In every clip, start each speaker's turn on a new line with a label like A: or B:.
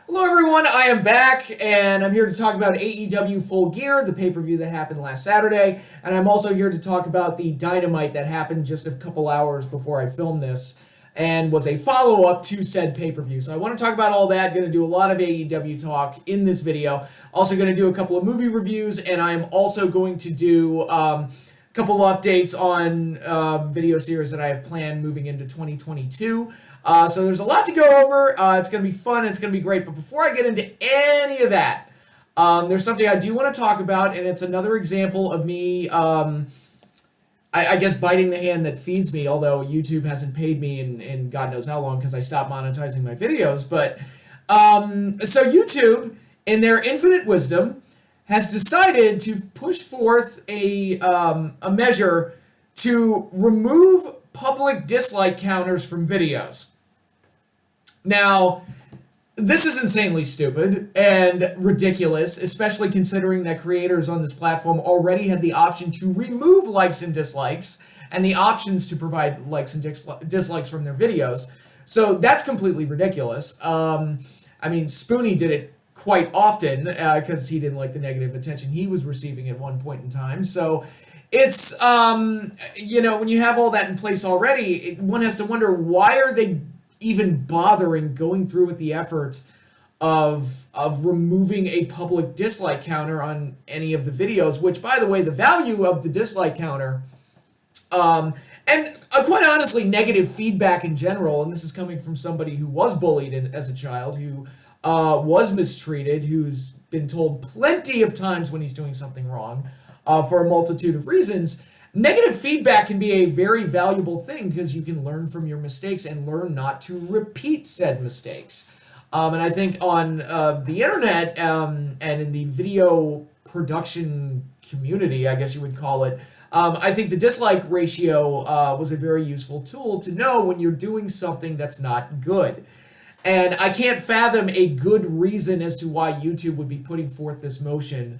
A: Hello everyone, I am back, and I'm here to talk about AEW Full Gear, the pay-per-view that happened last Saturday, and I'm also here to talk about the Dynamite that happened just a couple hours before I filmed this, and was a follow-up to said pay-per-view. So I want to talk about all that, going to do a lot of AEW talk in this video, also going to do a couple of movie reviews, and I'm also going to do a couple of updates on video series that I have planned moving into 2022. So there's a lot to go over. It's going to be fun. It's going to be great. But before I get into any of that, there's something I do want to talk about, and it's another example of me, I guess, biting the hand that feeds me, although YouTube hasn't paid me in God knows how long because I stopped monetizing my videos. But so YouTube, in their infinite wisdom, has decided to push forth a measure to remove public dislike counters from videos. Now, this is insanely stupid and ridiculous, especially considering that creators on this platform already had the option to remove likes and dislikes, and the options to provide likes and dislikes from their videos. So that's completely ridiculous. I mean, Spoonie did it quite often because he didn't like the negative attention he was receiving at one point in time. So it's, when you have all that in place already, one has to wonder, why are they even bothering going through with the effort of removing a public dislike counter on any of the videos, which, by the way, the value of the dislike counter, and quite honestly, negative feedback in general, and this is coming from somebody who was bullied as a child, who was mistreated, who's been told plenty of times when he's doing something wrong, for a multitude of reasons. Negative feedback can be a very valuable thing because you can learn from your mistakes and learn not to repeat said mistakes. And I think on the internet and in the video production community, I guess you would call it, I think the dislike ratio was a very useful tool to know when you're doing something that's not good. And I can't fathom a good reason as to why YouTube would be putting forth this motion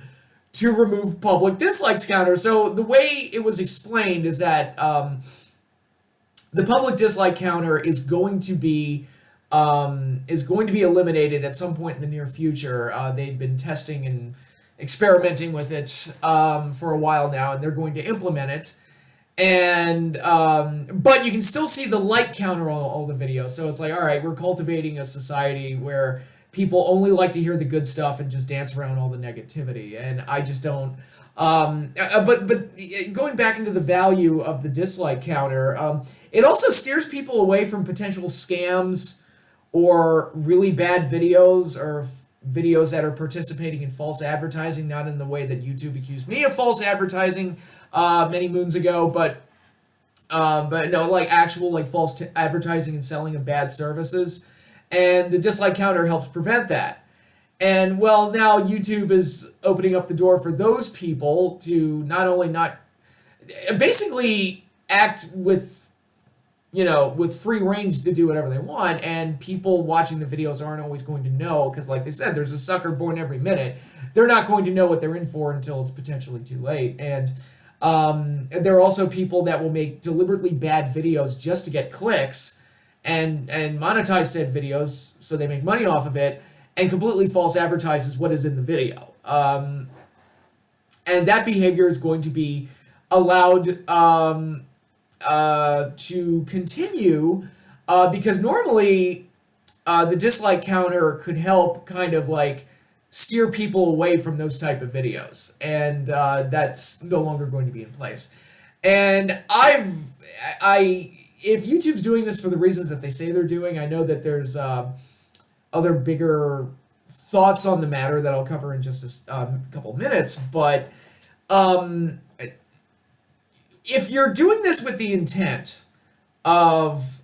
A: to remove public dislikes counter. So the way it was explained is that the public dislike counter is going to be eliminated at some point in the near future. They've been testing and experimenting with it for a while now, and they're going to implement it. And but you can still see the like counter on all the videos. So it's like, all right, we're cultivating a society where people only like to hear the good stuff and just dance around all the negativity. And I just don't. But going back into the value of the dislike counter, it also steers people away from potential scams or really bad videos or videos that are participating in false advertising, not in the way that YouTube accused me of false advertising many moons ago, but no, like actual like false advertising and selling of bad services. And the dislike counter helps prevent that. And, well, now YouTube is opening up the door for those people to not only basically act with, with free range to do whatever they want, and people watching the videos aren't always going to know, because like they said, there's a sucker born every minute. They're not going to know what they're in for until it's potentially too late. And there are also people that will make deliberately bad videos just to get clicks, and monetize said videos so they make money off of it, and completely false advertises what is in the video. And that behavior is going to be allowed to continue because normally the dislike counter could help kind of like steer people away from those type of videos, and that's no longer going to be in place. And if YouTube's doing this for the reasons that they say they're doing, I know that there's other bigger thoughts on the matter that I'll cover in just a couple minutes, but if you're doing this with the intent of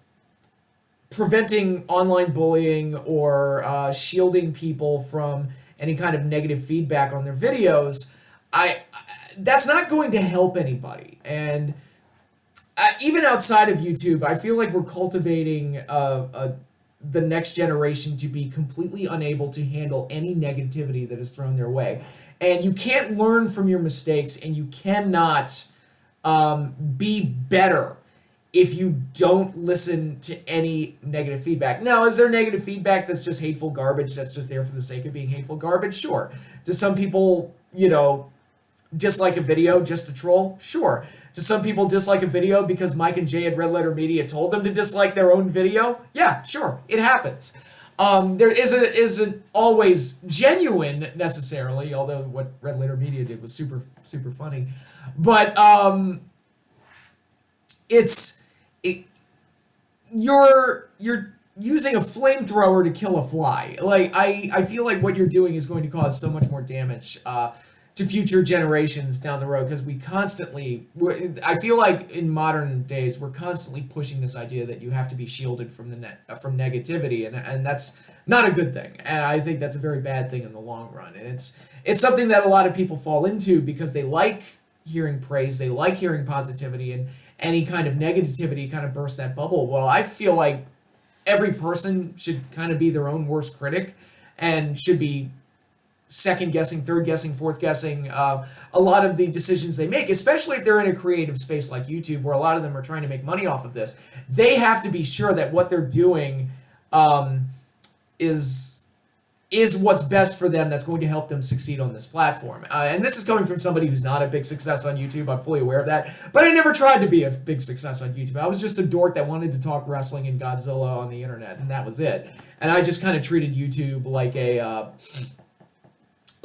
A: preventing online bullying or shielding people from any kind of negative feedback on their videos, that's not going to help anybody. And even outside of YouTube, I feel like we're cultivating the next generation to be completely unable to handle any negativity that is thrown their way. And you can't learn from your mistakes, and you cannot be better if you don't listen to any negative feedback. Now, is there negative feedback that's just hateful garbage that's just there for the sake of being hateful garbage? Sure. Do some people, dislike a video just to troll? Sure. Do some people dislike a video because Mike and Jay at Red Letter Media told them to dislike their own video? Yeah, sure. It happens. There isn't always genuine necessarily, although what Red Letter Media did was super, super funny. But you're using a flamethrower to kill a fly. Like, I feel like what you're doing is going to cause so much more damage to future generations down the road, because I feel like in modern days we're constantly pushing this idea that you have to be shielded from from negativity, and that's not a good thing, and I think that's a very bad thing in the long run. And it's something that a lot of people fall into because they like hearing praise, they like hearing positivity, and any kind of negativity kind of bursts that bubble. Well, I feel like every person should kind of be their own worst critic and should be second guessing, third guessing, fourth guessing a lot of the decisions they make, especially if they're in a creative space like YouTube, where a lot of them are trying to make money off of this. They have to be sure that what they're doing is what's best for them, that's going to help them succeed on this platform. And this is coming from somebody who's not a big success on YouTube. I'm fully aware of that. But I never tried to be a big success on YouTube. I was just a dork that wanted to talk wrestling and Godzilla on the internet, and that was it. And I just kind of treated YouTube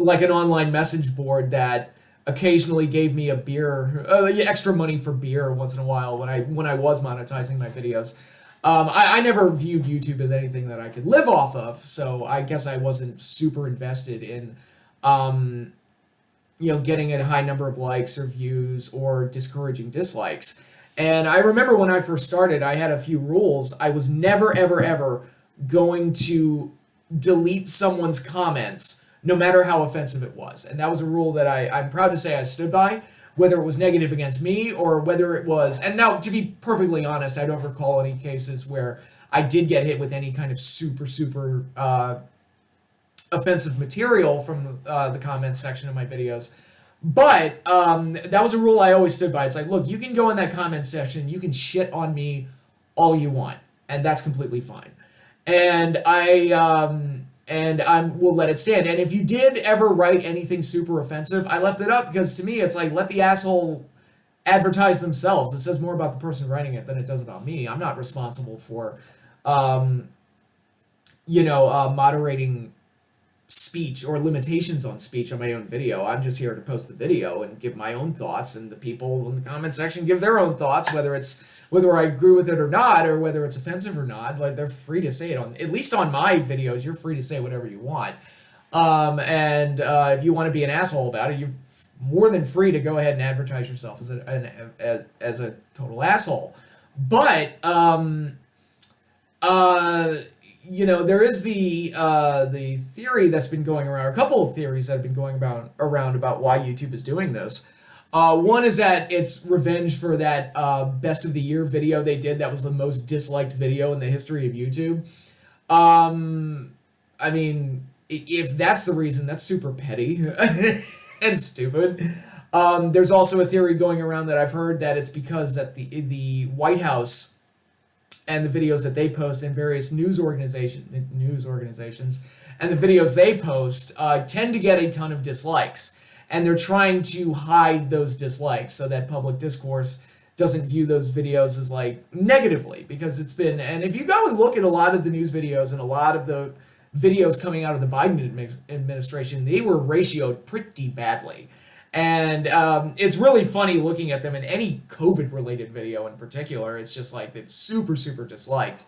A: like an online message board that occasionally gave me a beer, extra money for beer once in a while when I was monetizing my videos. I never viewed YouTube as anything that I could live off of, so I guess I wasn't super invested in, getting a high number of likes or views or discouraging dislikes. And I remember when I first started, I had a few rules. I was never, ever, ever going to delete someone's comments, no matter how offensive it was. And that was a rule that I'm proud to say I stood by, whether it was negative against me or whether it was... And now, to be perfectly honest, I don't recall any cases where I did get hit with any kind of super, super offensive material from the comments section of my videos. But that was a rule I always stood by. It's like, look, you can go in that comment section, you can shit on me all you want, and that's completely fine. And I will let it stand. And if you did ever write anything super offensive, I left it up, because to me it's like, let the asshole advertise themselves. It says more about the person writing it than it does about me. I'm not responsible for, moderating speech or limitations on speech on my own video. I'm just here to post the video and give my own thoughts, and the people in the comment section give their own thoughts, whether I agree with it or not, or whether it's offensive or not. Like, they're free to say it at least on my videos, you're free to say whatever you want. If you want to be an asshole about it, you're more than free to go ahead and advertise yourself as a total asshole. But, there is the theory that's been going around, a couple of theories that have been going around about why YouTube is doing this. One is that it's revenge for that best of the year video they did that was the most disliked video in the history of YouTube. I mean, if that's the reason, that's super petty and stupid. There's also a theory going around that I've heard that it's because that the White House and the videos that they post in various news organizations and the videos they post tend to get a ton of dislikes. And they're trying to hide those dislikes so that public discourse doesn't view those videos as, like, negatively. Because it's been... And if you go and look at a lot of the news videos and a lot of the videos coming out of the Biden administration, they were ratioed pretty badly. And it's really funny looking at them in any COVID-related video in particular. It's just like, it's super, super disliked.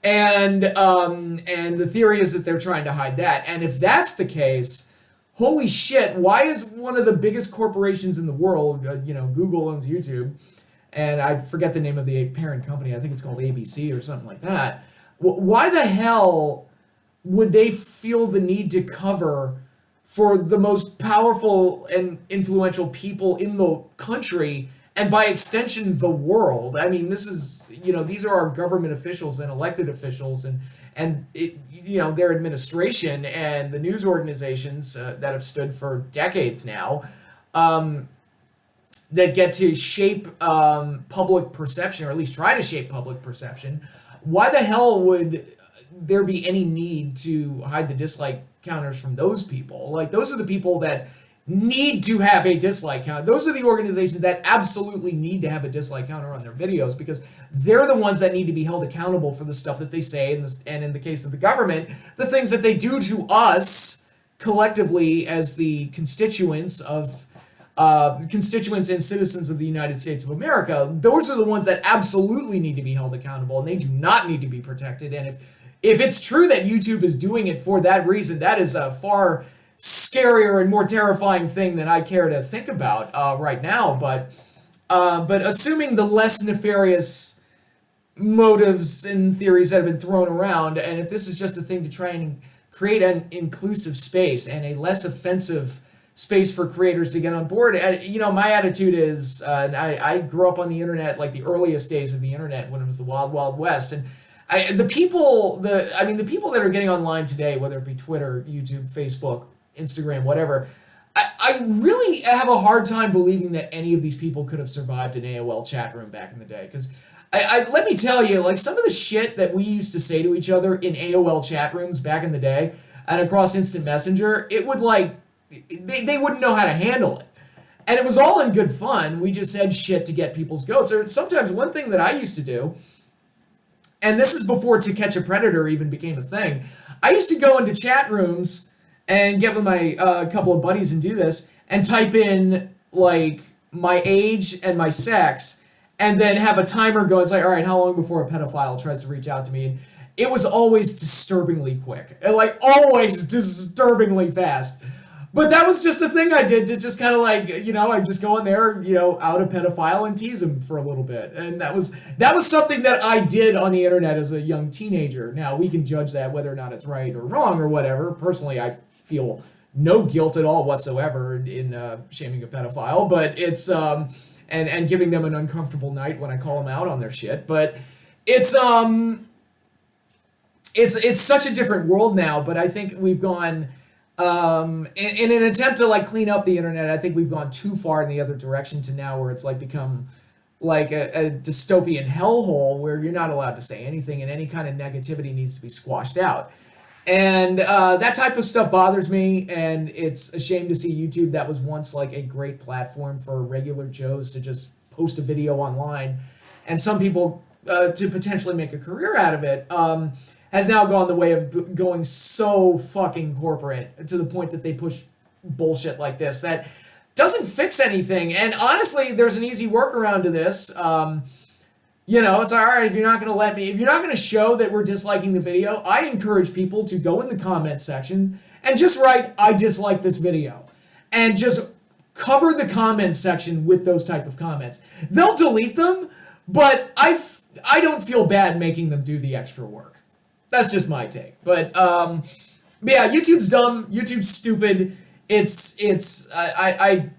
A: And the theory is that they're trying to hide that. And if that's the case... Holy shit, why is one of the biggest corporations in the world, Google owns YouTube, and I forget the name of the parent company, I think it's called ABC or something like that. Why the hell would they feel the need to cover for the most powerful and influential people in the country, and by extension, the world? I mean, this is, these are our government officials and elected officials, and their administration and the news organizations that have stood for decades now. that get to shape public perception, or at least try to shape public perception, why the hell would there be any need to hide the dislike counters from those people? Like, those are the people that need to have a dislike count. Those are the organizations that absolutely need to have a dislike counter on their videos, because they're the ones that need to be held accountable for the stuff that they say, and in the case of the government, the things that they do to us collectively as the constituents and citizens of the United States of America. Those are the ones that absolutely need to be held accountable, and they do not need to be protected. And if it's true that YouTube is doing it for that reason, that is a far scarier and more terrifying thing than I care to think about right now. But assuming the less nefarious motives and theories that have been thrown around, and if this is just a thing to try and create an inclusive space and a less offensive space for creators to get on board, my attitude is, I grew up on the internet, like the earliest days of the internet when it was the Wild Wild West, and the people that are getting online today, whether it be Twitter, YouTube, Facebook, Instagram, whatever, I really have a hard time believing that any of these people could have survived an AOL chat room back in the day. Because let me tell you, like, some of the shit that we used to say to each other in AOL chat rooms back in the day and across Instant Messenger, it would, like, they wouldn't know how to handle it. And it was all in good fun. We just said shit to get people's goats. Or sometimes one thing that I used to do, and this is before To Catch a Predator even became a thing, I used to go into chat rooms and get with my couple of buddies and do this, and type in, like, my age and my sex, and then have a timer go. It's like, all right, how long before a pedophile tries to reach out to me? And it was always disturbingly quick. Like, always disturbingly fast. But that was just a thing I did to just kind of, like, I'd just go in there, out a pedophile and tease him for a little bit. And that was something that I did on the internet as a young teenager. Now, we can judge that whether or not it's right or wrong or whatever. Personally, I feel no guilt at all whatsoever in shaming a pedophile, but it's and giving them an uncomfortable night when I call them out on their shit. But it's such a different world now. But I think we've gone in an attempt to, like, clean up the internet. I think we've gone too far in the other direction to now where it's, like, become like a dystopian hellhole where you're not allowed to say anything and any kind of negativity needs to be squashed out. And that type of stuff bothers me, and it's a shame to see YouTube, that was once, like, a great platform for regular Joes to just post a video online, and some people to potentially make a career out of it, has now gone the way of going so fucking corporate to the point that they push bullshit like this that doesn't fix anything. And honestly, there's an easy workaround to this. It's all right if you're not going to show that we're disliking the video. I encourage people to go in the comment section and just write, I dislike this video. And just cover the comment section with those type of comments. They'll delete them, but I don't feel bad making them do the extra work. That's just my take. But yeah, YouTube's dumb. YouTube's stupid. I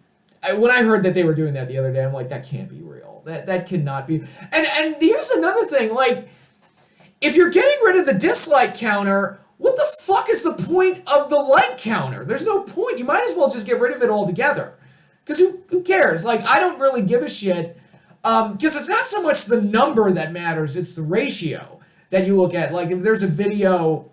A: when I heard that they were doing that the other day, I'm like, that can't be real. That cannot be. And here's another thing. Like, if you're getting rid of the dislike counter, what the fuck is the point of the like counter? There's no point. You might as well just get rid of it altogether. Because who cares? Like, I don't really give a shit. Because it's not so much the number that matters, it's the ratio that you look at. Like, if there's a video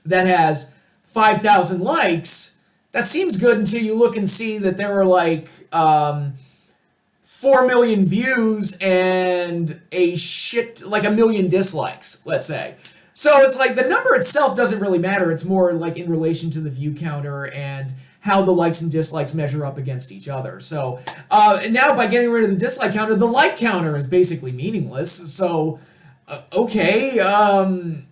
A: that has 5,000 likes, that seems good until you look and see that there are, like, 4 million views and a million dislikes, let's say. So it's like the number itself doesn't really matter. It's more like in relation to the view counter and how the likes and dislikes measure up against each other. So now by getting rid of the dislike counter, the like counter is basically meaningless. So, okay,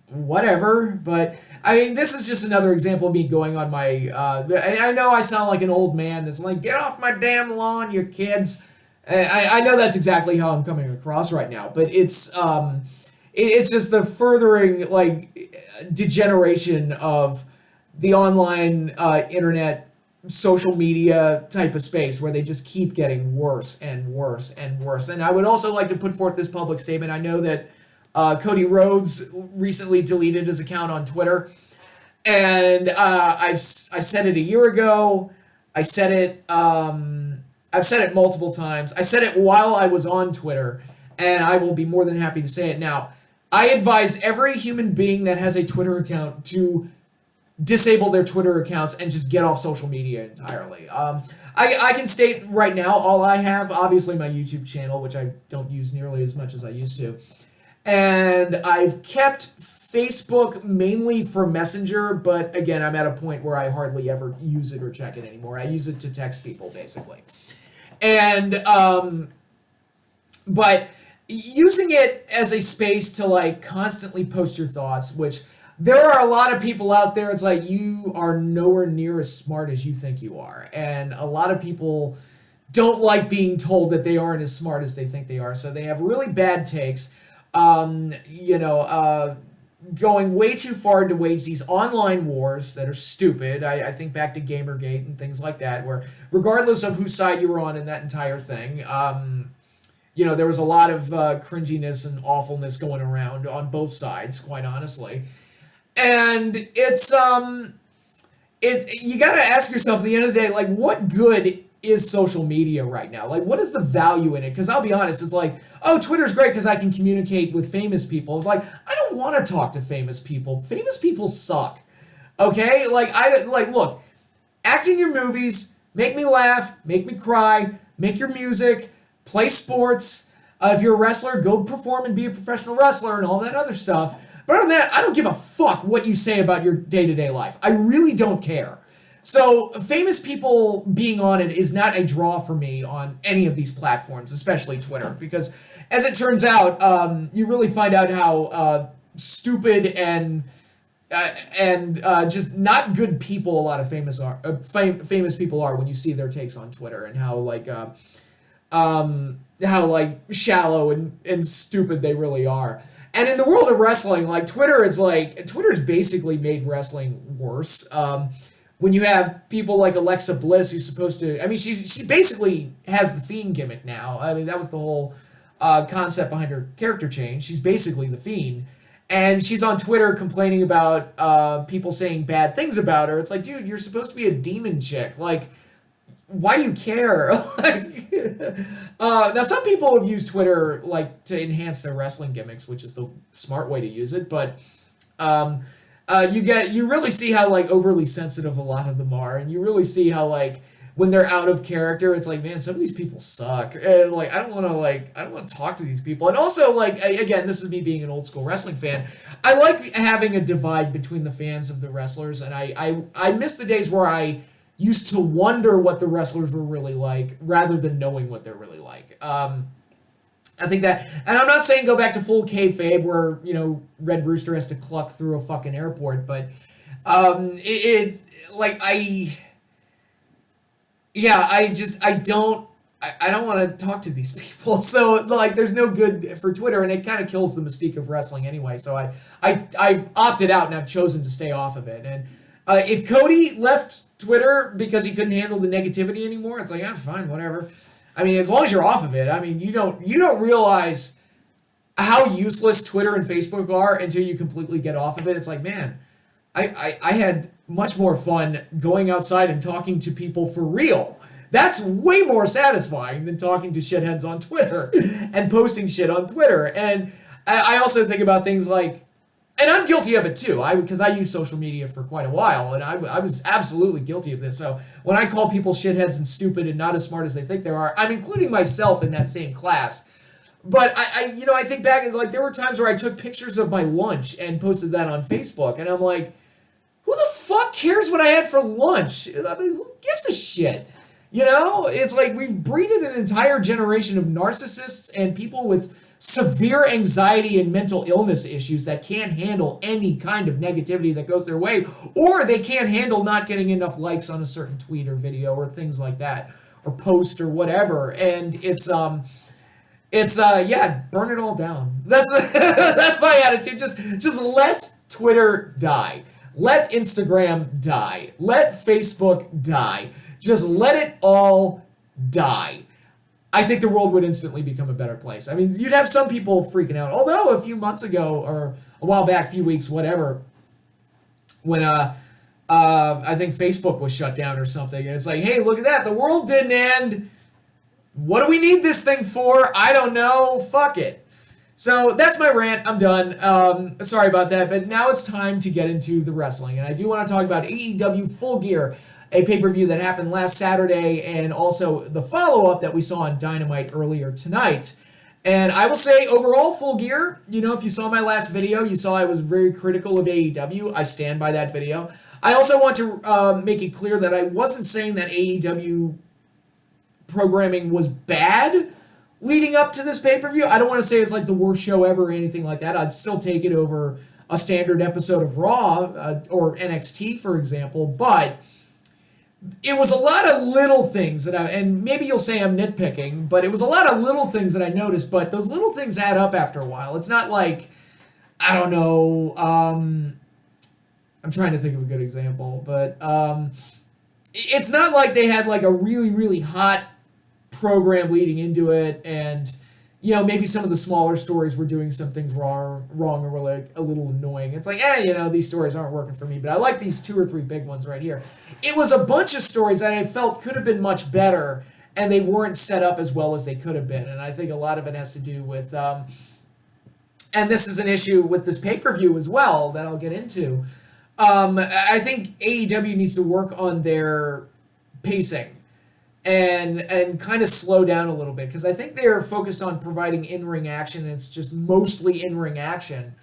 A: whatever. But I mean, this is just another example of me going on my, I know I sound like an old man that's like, get off my damn lawn, you kids. I know that's exactly how I'm coming across right now, but it's just the furthering, like, degeneration of the online internet social media type of space where they just keep getting worse and worse and worse. And I would also like to put forth this public statement. I know that Cody Rhodes recently deleted his account on Twitter, and I said it a year ago. I said it I've said it multiple times. I said it while I was on Twitter, and I will be more than happy to say it now. I advise every human being that has a Twitter account to disable their Twitter accounts and just get off social media entirely. I can state right now, all I have, obviously my YouTube channel, which I don't use nearly as much as I used to. And I've kept Facebook mainly for Messenger, but again, I'm at a point where I hardly ever use it or check it anymore. I use it to text people, basically. And, but using it as a space to, like, constantly post your thoughts, which there are a lot of people out there, it's like, you are nowhere near as smart as you think you are. And a lot of people don't like being told that they aren't as smart as they think they are, so they have really bad takes. Going way too far to wage these online wars that are stupid. I think back to Gamergate and things like that, where regardless of whose side you were on in that entire thing, there was a lot of cringiness and awfulness going around on both sides, quite honestly. And it's, you gotta ask yourself at the end of the day, like, what good is social media right now? Like, what is the value in it? Because I'll be honest, it's like, oh, Twitter's great because I can communicate with famous people. It's like, I don't want to talk to famous people. Famous people suck. Okay? Look, act in your movies, make me laugh, make me cry, make your music, play sports. If you're a wrestler, go perform and be a professional wrestler and all that other stuff. But other than that, I don't give a fuck what you say about your day-to-day life. I really don't care. So famous people being on it is not a draw for me on any of these platforms, especially Twitter, because as it turns out, you really find out how stupid and just not good people a lot of famous people are when you see their takes on Twitter, and how shallow and stupid they really are. And in the world of wrestling, like Twitter's basically made wrestling worse. When you have people like Alexa Bliss, who's supposed to, she basically has the Fiend gimmick now. I mean, that was the whole concept behind her character change. She's basically the Fiend. And she's on Twitter complaining about people saying bad things about her. It's like, dude, you're supposed to be a demon chick. Like, why do you care? Now, some people have used Twitter to enhance their wrestling gimmicks, which is the smart way to use it. But you really see how overly sensitive a lot of them are, and you really see how when they're out of character, it's like, man, some of these people suck, and I don't want to talk to these people. And also, again, this is me being an old school wrestling fan. I like having a divide between the fans of the wrestlers, and I miss the days where I used to wonder what the wrestlers were really like rather than knowing what they're really like. I think that, and I'm not saying go back to full kayfabe where, Red Rooster has to cluck through a fucking airport, but I don't want to talk to these people. So there's no good for Twitter, and it kind of kills the mystique of wrestling anyway. So I've opted out and I've chosen to stay off of it. And if Cody left Twitter because he couldn't handle the negativity anymore, it's like, fine, whatever. I mean, as long as you're off of it, you don't realize how useless Twitter and Facebook are until you completely get off of it. It's like, man, I had much more fun going outside and talking to people for real. That's way more satisfying than talking to shitheads on Twitter and posting shit on Twitter. And I also think about things like, and I'm guilty of it too, because I use social media for quite a while, and I was absolutely guilty of this. So when I call people shitheads and stupid and not as smart as they think they are, I'm including myself in that same class. But I think back, it's there were times where I took pictures of my lunch and posted that on Facebook, and I'm like, who the fuck cares what I had for lunch? Who gives a shit? It's like we've breeded an entire generation of narcissists and people with severe anxiety and mental illness issues that can't handle any kind of negativity that goes their way, or they can't handle not getting enough likes on a certain tweet or video or things like that, or post or whatever. And it's burn it all down. That's my attitude. Just let Twitter die. Let Instagram die. Let Facebook die. Just let it all die. I think the world would instantly become a better place. I mean, you'd have some people freaking out. Although a few months ago, or a while back, a few weeks, whatever, when I think Facebook was shut down or something, and it's like, hey, look at that, the world didn't end. What do we need this thing for? I don't know. Fuck it. So that's my rant. I'm done. Sorry about that, but now it's time to get into the wrestling. And I do want to talk about AEW Full Gear, a pay-per-view that happened last Saturday, and also the follow-up that we saw on Dynamite earlier tonight. And I will say, overall, Full Gear, if you saw my last video, you saw I was very critical of AEW. I stand by that video. I also want to make it clear that I wasn't saying that AEW programming was bad leading up to this pay-per-view. I don't want to say it's like the worst show ever or anything like that. I'd still take it over a standard episode of Raw or NXT, for example, but it was a lot of little things that and maybe you'll say I'm nitpicking, but it was a lot of little things that I noticed, but those little things add up after a while. It's not like, I don't know, I'm trying to think of a good example, but it's not like they had like a really, really hot program leading into it, and maybe some of the smaller stories were doing some things wrong or were like a little annoying. It's like, these stories aren't working for me, but I like these 2 or 3 big ones right here. It was a bunch of stories that I felt could have been much better, and they weren't set up as well as they could have been, and I think a lot of it has to do with and this is an issue with this pay-per-view as well that I'll get into. I think AEW needs to work on their pacing and kind of slow down a little bit, because I think they're focused on providing in-ring action, and it's just mostly in-ring action.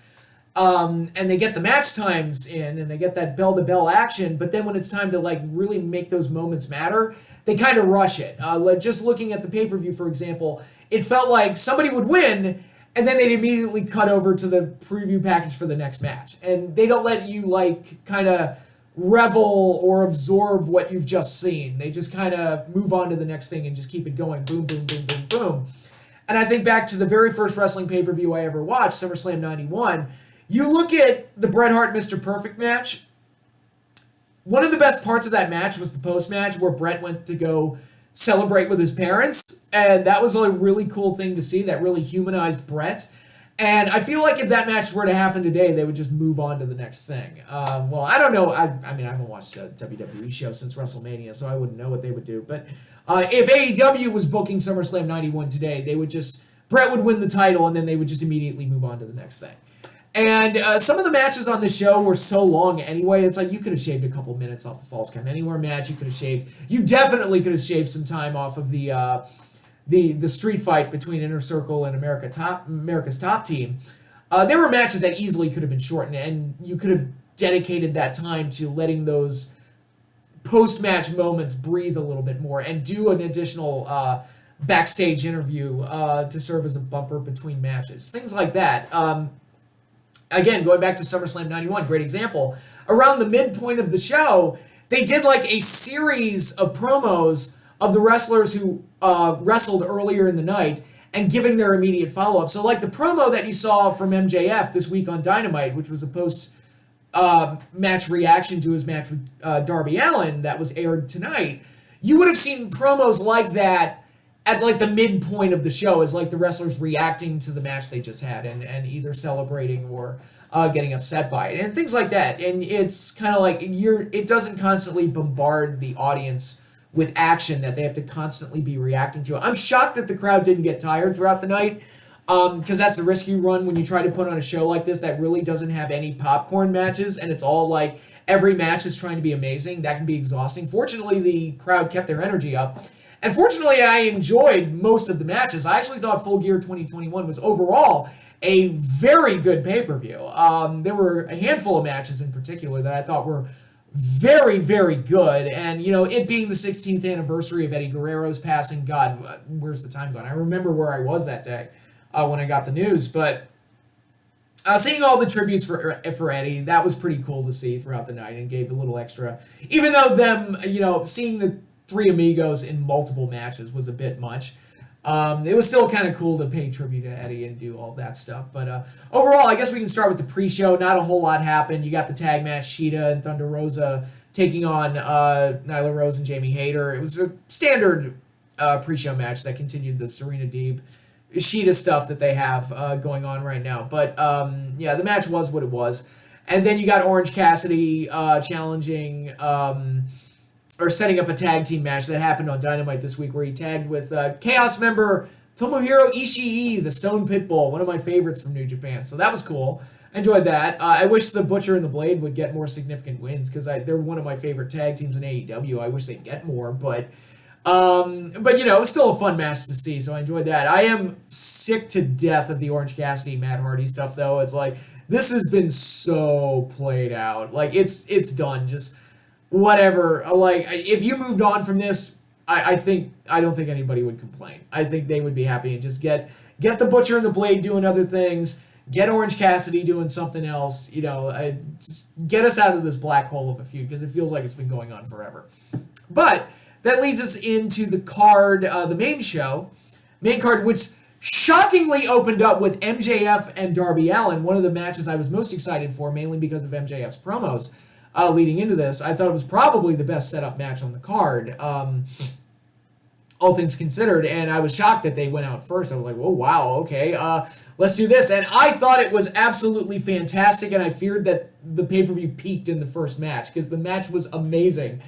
A: And they get the match times in, and they get that bell-to-bell action, but then when it's time to like really make those moments matter, they kind of rush it. Just looking at the pay-per-view, for example, it felt like somebody would win, and then they'd immediately cut over to the preview package for the next match. And they don't let you like kind of revel or absorb what you've just seen. They just kind of move on to the next thing and just keep it going. Boom, boom, boom, boom, boom. And I think back to the very first wrestling pay-per-view I ever watched, SummerSlam 91. You look at the Bret Hart Mr. Perfect match. One of the best parts of that match was the post-match where Bret went to go celebrate with his parents. And that was a really cool thing to see. That really humanized Bret. And I feel like if that match were to happen today, they would just move on to the next thing. Well, I don't know. I mean, I haven't watched a WWE show since WrestleMania, so I wouldn't know what they would do. But if AEW was booking SummerSlam 91 today, they would Bret would win the title, and then they would just immediately move on to the next thing. And some of the matches on the show were so long anyway, it's like you could have shaved a couple minutes off the Falls Count Anywhere match. You could have shaved. You definitely could have shaved some time off of the street fight between Inner Circle and America's Top Team. There were matches that easily could have been shortened, and you could have dedicated that time to letting those post-match moments breathe a little bit more and do an additional backstage interview to serve as a bumper between matches. Things like that. Again, going back to SummerSlam 91, great example. Around the midpoint of the show, they did like a series of promos of the wrestlers who wrestled earlier in the night and giving their immediate follow-up. So like the promo that you saw from MJF this week on Dynamite, which was a post-match reaction to his match with Darby Allin that was aired tonight, you would have seen promos like that at like the midpoint of the show as like the wrestlers reacting to the match they just had and either celebrating or getting upset by it and things like that. And it's kind of like it doesn't constantly bombard the audience with action that they have to constantly be reacting to. I'm shocked that the crowd didn't get tired throughout the night, because that's the risk you run when you try to put on a show like this that really doesn't have any popcorn matches, and it's all like every match is trying to be amazing. That can be exhausting. Fortunately, the crowd kept their energy up. And fortunately, I enjoyed most of the matches. I actually thought Full Gear 2021 was overall a very good pay-per-view. There were a handful of matches in particular that I thought were very, very good. And, it being the 16th anniversary of Eddie Guerrero's passing, God, where's the time gone? I remember where I was that day when I got the news. But seeing all the tributes for Eddie, that was pretty cool to see throughout the night and gave a little extra. Even though seeing the Three Amigos in multiple matches was a bit much. It was still kind of cool to pay tribute to Eddie and do all that stuff. But overall, I guess we can start with the pre-show. Not a whole lot happened. You got the tag match, Sheeta and Thunder Rosa taking on Nyla Rose and Jamie Hayter. It was a standard pre-show match that continued the Serena Deeb Sheeta stuff that they have going on right now. But the match was what it was. And then you got Orange Cassidy challenging or setting up a tag team match that happened on Dynamite this week where he tagged with Chaos member Tomohiro Ishii, the Stone Pitbull, one of my favorites from New Japan. So that was cool. I enjoyed that. I wish the Butcher and the Blade would get more significant wins because they're one of my favorite tag teams in AEW. I wish they'd get more, but you know, it was still a fun match to see, so I enjoyed that. I am sick to death of the Orange Cassidy, Matt Hardy stuff, though. It's like, this has been so played out. Like, it's done. Just whatever. Like, if you moved on from this, I don't think anybody would complain. I think they would be happy and just get the Butcher and the Blade doing other things, get Orange Cassidy doing something else, you know, just get us out of this black hole of a feud, because it feels like it's been going on forever. But that leads us into the card, the main card, which shockingly opened up with MJF and Darby Allin, one of the matches I was most excited for, mainly because of MJF's promos leading into this. I thought it was probably the best setup match on the card, all things considered, and I was shocked that they went out first. I was like, whoa, wow, okay, let's do this. And I thought it was absolutely fantastic, and I feared that the pay-per-view peaked in the first match, because the match was amazing.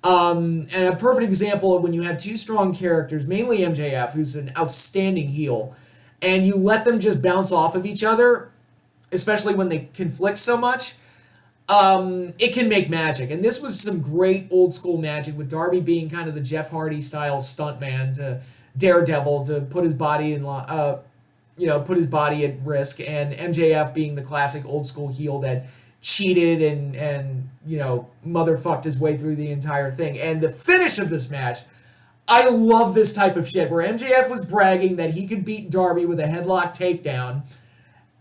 A: And a perfect example of when you have two strong characters, mainly MJF, who's an outstanding heel, and you let them just bounce off of each other, especially when they conflict so much, it can make magic. And this was some great old school magic, with Darby being kind of the Jeff Hardy style stuntman to Daredevil to put his body in, put his body at risk, and MJF being the classic old school heel that cheated and motherfucked his way through the entire thing. And the finish of this match, I love this type of shit, where MJF was bragging that he could beat Darby with a headlock takedown,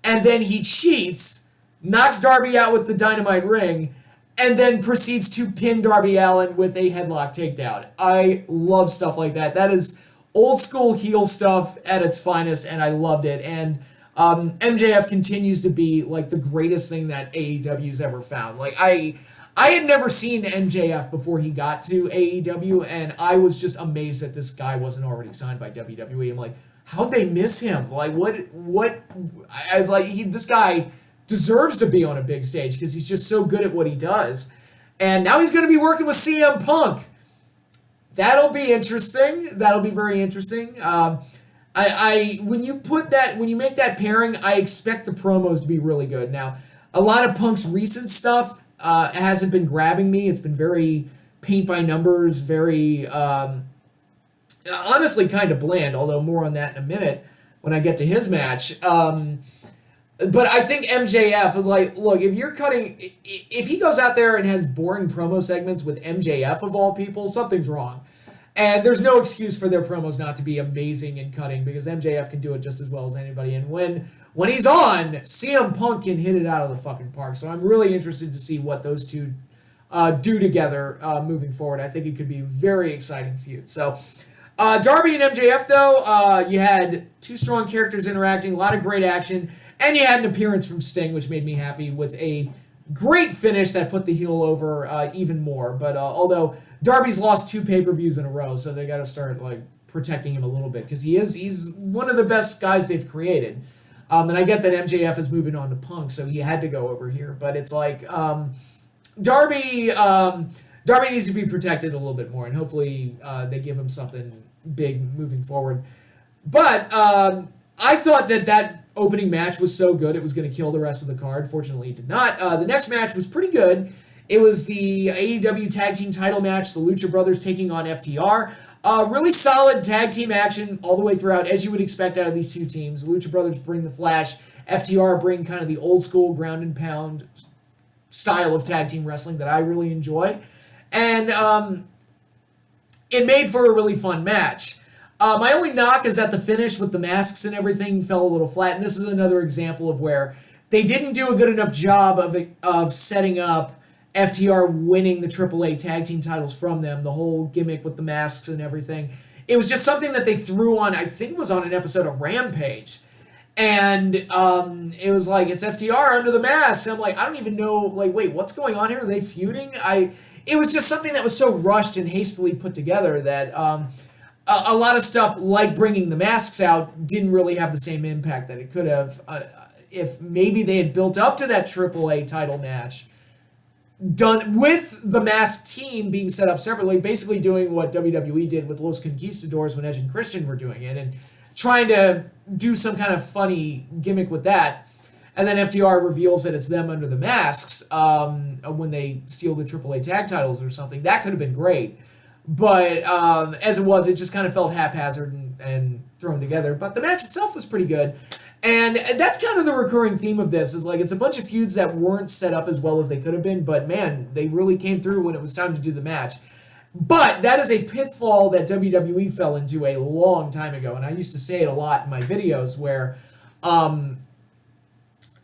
A: and then he cheats, knocks Darby out with the Dynamite ring, and then proceeds to pin Darby Allin with a headlock takedown. I love stuff like that. That is old school heel stuff at its finest, and I loved it. And MJF continues to be like the greatest thing that AEW's ever found. Like, I had never seen MJF before he got to AEW, and I was just amazed that this guy wasn't already signed by WWE. I'm like, how'd they miss him? Like, what? I was like, this guy deserves to be on a big stage because he's just so good at what he does. And now he's going to be working with CM Punk. That'll be interesting. That'll be very interesting. When you make that pairing, I expect the promos to be really good. Now, a lot of Punk's recent stuff hasn't been grabbing me. It's been very paint by numbers, very honestly kind of bland, although more on that in a minute when I get to his match. But I think MJF is like, look, if he goes out there and has boring promo segments with MJF of all people, something's wrong. And there's no excuse for their promos not to be amazing in cutting, because MJF can do it just as well as anybody. And when he's on, CM Punk can hit it out of the fucking park. So I'm really interested to see what those two do together moving forward. I think it could be a very exciting feud. So Darby and MJF, though, you had two strong characters interacting, a lot of great action, and you had an appearance from Sting, which made me happy, with a great finish that put the heel over even more. But although Darby's lost 2 pay-per-views in a row, so they got to start like protecting him a little bit, because he's one of the best guys they've created. And I get that MJF is moving on to Punk, so he had to go over here. But it's like Darby needs to be protected a little bit more, and hopefully they give him something big moving forward. But I thought that opening match was so good it was going to kill the rest of the card. Fortunately, it did not. The next match was pretty good. It was the AEW Tag Team title match, the Lucha Brothers taking on FTR. Really solid tag team action all the way throughout, as you would expect out of these two teams. The Lucha Brothers bring the flash. FTR bring kind of the old school ground and pound style of tag team wrestling that I really enjoy. And it made for a really fun match. My only knock is that the finish with the masks and everything fell a little flat, and this is another example of where they didn't do a good enough job of setting up FTR winning the AAA tag team titles from them, the whole gimmick with the masks and everything. It was just something that they threw on, I think it was on an episode of Rampage, and it was like, it's FTR under the mask, and I'm like, I don't even know, like, wait, what's going on here? Are they feuding? It was just something that was so rushed and hastily put together that a lot of stuff, like bringing the masks out, didn't really have the same impact that it could have if maybe they had built up to that AAA title match done with the masked team being set up separately, basically doing what WWE did with Los Conquistadors when Edge and Christian were doing it, and trying to do some kind of funny gimmick with that. And then FTR reveals that it's them under the masks when they steal the AAA tag titles or something. That could have been great. But as it was, it just kind of felt haphazard and thrown together. But the match itself was pretty good. And that's kind of the recurring theme of this, is like it's a bunch of feuds that weren't set up as well as they could have been, but man, they really came through when it was time to do the match. But that is a pitfall that WWE fell into a long time ago, and I used to say it a lot in my videos where, a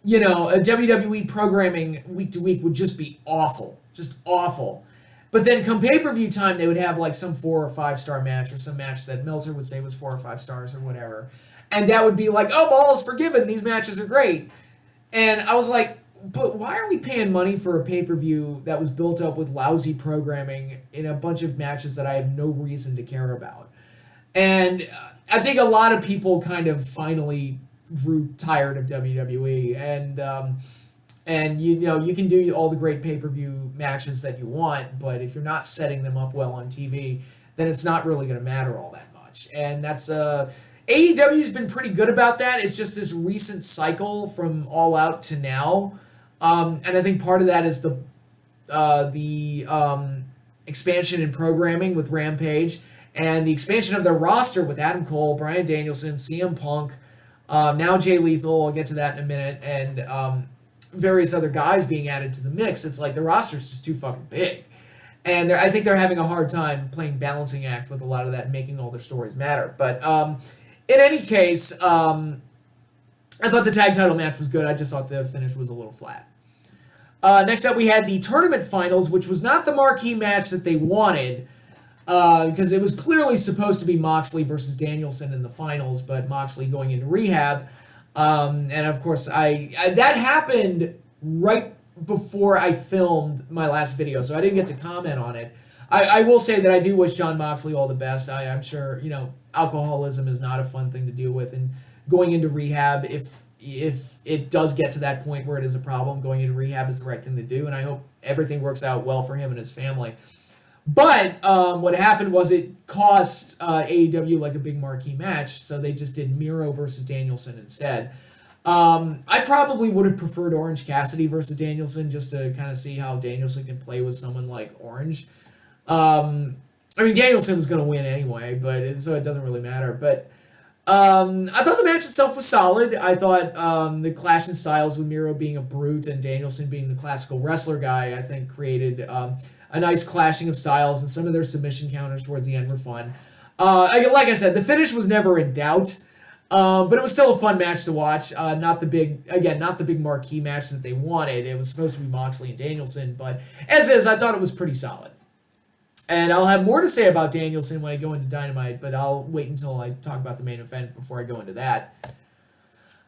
A: WWE programming week to week would just be awful, just awful. But then come pay-per-view time, they would have like some 4 or 5 star match or some match that Meltzer would say was 4 or 5 stars or whatever. And that would be like, oh, all is forgiven. These matches are great. And I was like, but why are we paying money for a pay-per-view that was built up with lousy programming in a bunch of matches that I have no reason to care about? And I think a lot of people kind of finally grew tired of WWE. And you can do all the great pay-per-view matches that you want, but if you're not setting them up well on TV, then it's not really going to matter all that much. And that's AEW's been pretty good about that. It's just this recent cycle from All Out to now. And I think part of that is the expansion in programming with Rampage and the expansion of their roster with Adam Cole, Bryan Danielson, CM Punk, now Jay Lethal. I'll get to that in a minute. And various other guys being added to the mix. It's like the roster's just too fucking big. And I think they're having a hard time playing balancing act with a lot of that and making all their stories matter. But in any case, I thought the tag title match was good. I just thought the finish was a little flat. Next up, we had the tournament finals, which was not the marquee match that they wanted, because it was clearly supposed to be Moxley versus Danielson in the finals, but Moxley going into rehab. And of course, that happened right before I filmed my last video, so I didn't get to comment on it. I will say that I do wish Jon Moxley all the best. I'm sure, alcoholism is not a fun thing to deal with, and going into rehab, if it does get to that point where it is a problem, going into rehab is the right thing to do, and I hope everything works out well for him and his family. But what happened was it cost AEW like a big marquee match, so they just did Miro versus Danielson instead. I probably would have preferred Orange Cassidy versus Danielson just to kind of see how Danielson can play with someone like Orange. Danielson was going to win anyway, so it doesn't really matter. But I thought the match itself was solid. I thought the clash in styles with Miro being a brute and Danielson being the classical wrestler guy, I think created a nice clashing of styles, and some of their submission counters towards the end were fun. Like I said, the finish was never in doubt, but it was still a fun match to watch. Not the big marquee match that they wanted. It was supposed to be Moxley and Danielson, but as is, I thought it was pretty solid. And I'll have more to say about Danielson when I go into Dynamite, but I'll wait until I talk about the main event before I go into that.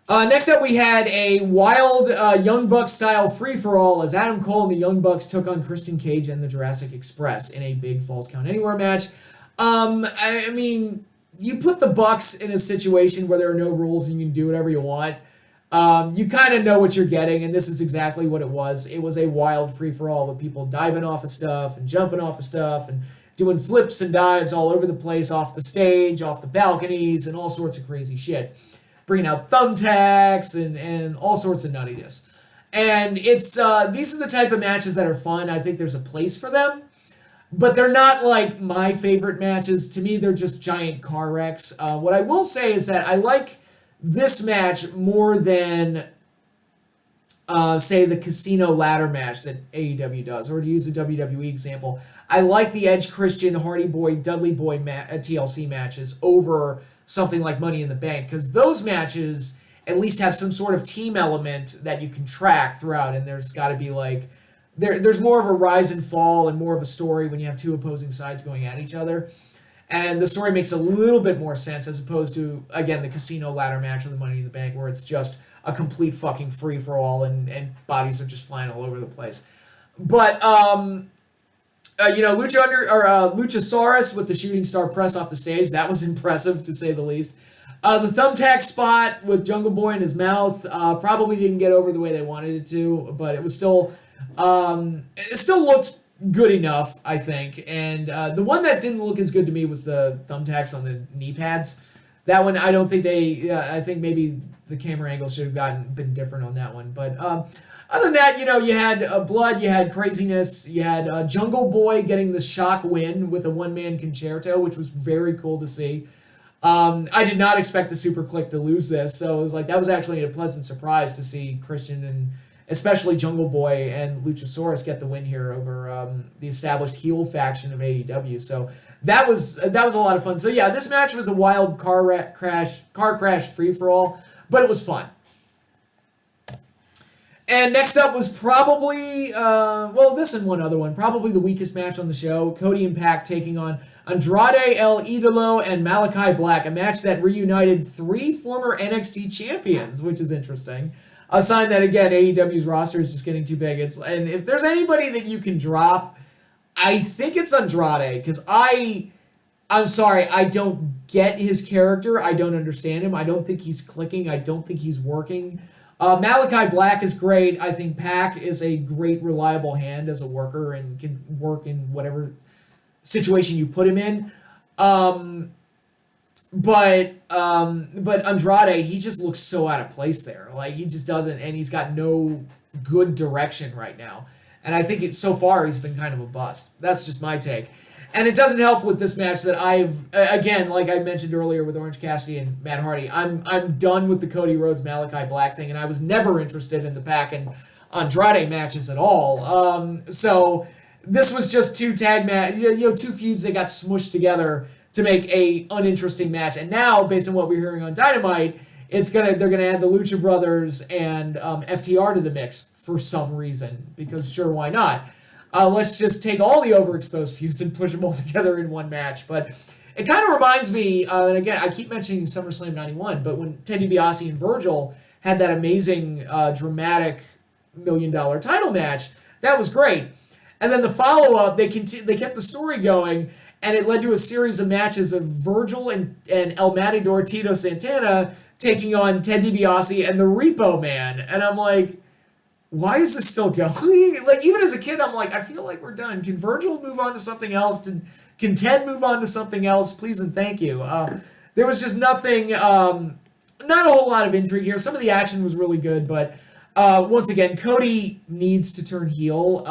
A: Next up, we had a wild Young Bucks style free-for-all as Adam Cole and the Young Bucks took on Christian Cage and the Jurassic Express in a big Falls Count Anywhere match. You put the Bucks in a situation where there are no rules and you can do whatever you want. You kind of know what you're getting, and this is exactly what it was. It was a wild free-for-all with people diving off of stuff and jumping off of stuff and doing flips and dives all over the place, off the stage, off the balconies, and all sorts of crazy shit. Bringing out thumbtacks and all sorts of nuttiness. And these are the type of matches that are fun. I think there's a place for them, but they're not like my favorite matches. To me, they're just giant car wrecks. What I will say is that I like this match more than, say, the Casino ladder match that AEW does, or to use a WWE example, I like the Edge Christian, Hardy Boy, Dudley Boy TLC matches over something like Money in the Bank, because those matches at least have some sort of team element that you can track throughout, and there's got to be like, there's more of a rise and fall and more of a story when you have two opposing sides going at each other. And the story makes a little bit more sense as opposed to, again, the Casino ladder match or the Money in the Bank where it's just a complete fucking free-for-all and bodies are just flying all over the place. But, Luchasaurus with the shooting star press off the stage, that was impressive to say the least. The thumbtack spot with Jungle Boy in his mouth probably didn't get over the way they wanted it to, but it was still It still looked good enough, I think. And the one that didn't look as good to me was the thumbtacks on the knee pads. That one, I don't think I think maybe the camera angle should have been different on that one. But other than that, you had blood, you had craziness, you had Jungle Boy getting the shock win with a one-man concerto, which was very cool to see. I did not expect the Super Click to lose this, so it was like that was actually a pleasant surprise to see Christian and especially Jungle Boy and Luchasaurus get the win here over the established heel faction of AEW. So that was a lot of fun. So yeah, this match was a wild car crash free for all, but it was fun. And next up was probably, this and one other one, probably the weakest match on the show. Cody and Pac taking on Andrade El Idolo and Malachi Black, a match that reunited 3 former NXT champions, which is interesting. A sign that, again, AEW's roster is just getting too big. And if there's anybody that you can drop, I think it's Andrade, because I'm sorry, I don't get his character. I don't understand him. I don't think he's clicking. I don't think he's working. Malachi Black is great. I think Pac is a great, reliable hand as a worker and can work in whatever situation you put him in. But Andrade, he just looks so out of place there. Like, he just doesn't, and he's got no good direction right now. And I think so far he's been kind of a bust. That's just my take. And it doesn't help with this match that again, like I mentioned earlier with Orange Cassidy and Matt Hardy, I'm done with the Cody Rhodes Malachi Black thing, and I was never interested in the Pac and Andrade matches at all. So this was just two feuds that got smushed together to make a uninteresting match. And now, based on what we're hearing on Dynamite, they're gonna add the Lucha Brothers and FTR to the mix for some reason, because sure, why not? Let's just take all the overexposed feuds and push them all together in one match. But it kind of reminds me, and again, I keep mentioning SummerSlam 91, but when Ted DiBiase and Virgil had that amazing, dramatic $1 million title match, that was great. And then the follow-up, they kept the story going, and it led to a series of matches of Virgil and El Matador Tito Santana taking on Ted DiBiase and the Repo Man. And I'm like, why is this still going? Like, even as a kid, I'm like, I feel like we're done. Can Virgil move on to something else? Can Ted move on to something else? Please and thank you. There was just nothing, not a whole lot of intrigue here. Some of the action was really good, but once again, Cody needs to turn heel.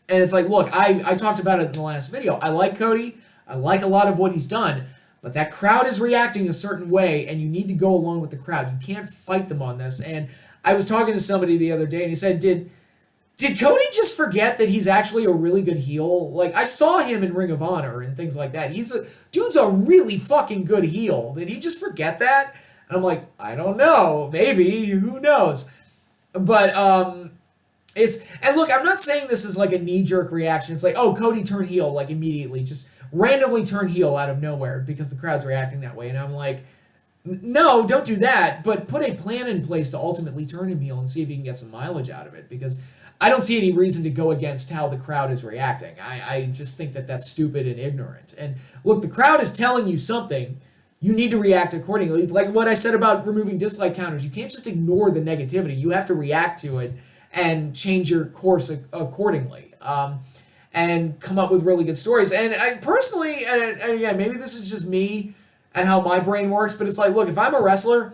A: And it's like, look, I talked about it in the last video. I like Cody. I like a lot of what he's done. But that crowd is reacting a certain way, and you need to go along with the crowd. You can't fight them on this. And I was talking to somebody the other day, and he said, did Cody just forget that he's actually a really good heel? Like, I saw him in Ring of Honor and things like that. Dude's a really fucking good heel. Did he just forget that? And I'm like, I don't know. Maybe. Who knows? But, and look, I'm not saying this is like a knee-jerk reaction. It's like, oh, Cody turned heel, like, immediately. Just randomly turn heel out of nowhere because the crowd's reacting that way. And I'm like, no, don't do that, but put a plan in place to ultimately turn him heel and see if you can get some mileage out of it, because I don't see any reason to go against how the crowd is reacting. I just think that that's stupid and ignorant. And look, the crowd is telling you something. You need to react accordingly. It's like what I said about removing dislike counters. You can't just ignore the negativity. You have to react to it and change your course accordingly. And come up with really good stories. And I personally, and again, maybe this is just me and how my brain works, but it's like, look, if I'm a wrestler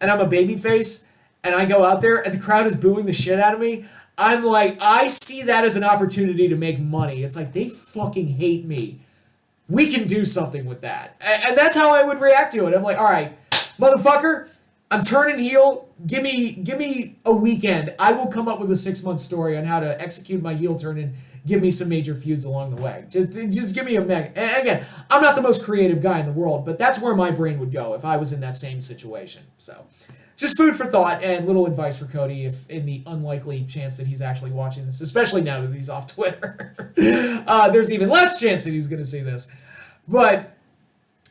A: and I'm a babyface and I go out there and the crowd is booing the shit out of me, I'm like, I see that as an opportunity to make money. It's like, they fucking hate me. We can do something with that. And that's how I would react to it. I'm like, all right, motherfucker, I'm turning heel. Give me a weekend. I will come up with a 6-month story on how to execute my heel turn and give me some major feuds along the way. Just give me a mega. And again, I'm not the most creative guy in the world, but that's where my brain would go if I was in that same situation. So, just food for thought and little advice for Cody if in the unlikely chance that he's actually watching this, especially now that he's off Twitter. There's even less chance that he's going to see this. But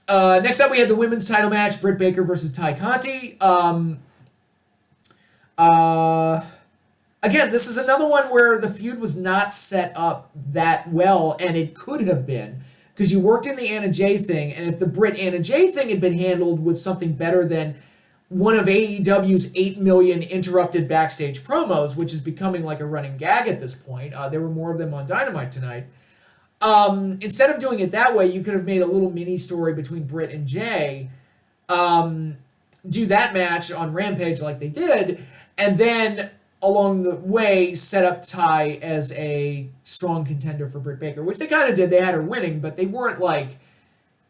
A: next up, we had the women's title match, Britt Baker versus Ty Conti. Again, this is another one where the feud was not set up that well, and it could have been, because you worked in the Anna Jay thing, and if the Britt Anna Jay thing had been handled with something better than, one of AEW's 8 million interrupted backstage promos, which is becoming like a running gag at this point. There were more of them on Dynamite tonight. Instead of doing it that way, you could have made a little mini story between Britt and Jay, do that match on Rampage like they did, and then along the way set up Ty as a strong contender for Britt Baker, which they kind of did. They had her winning, but they weren't like...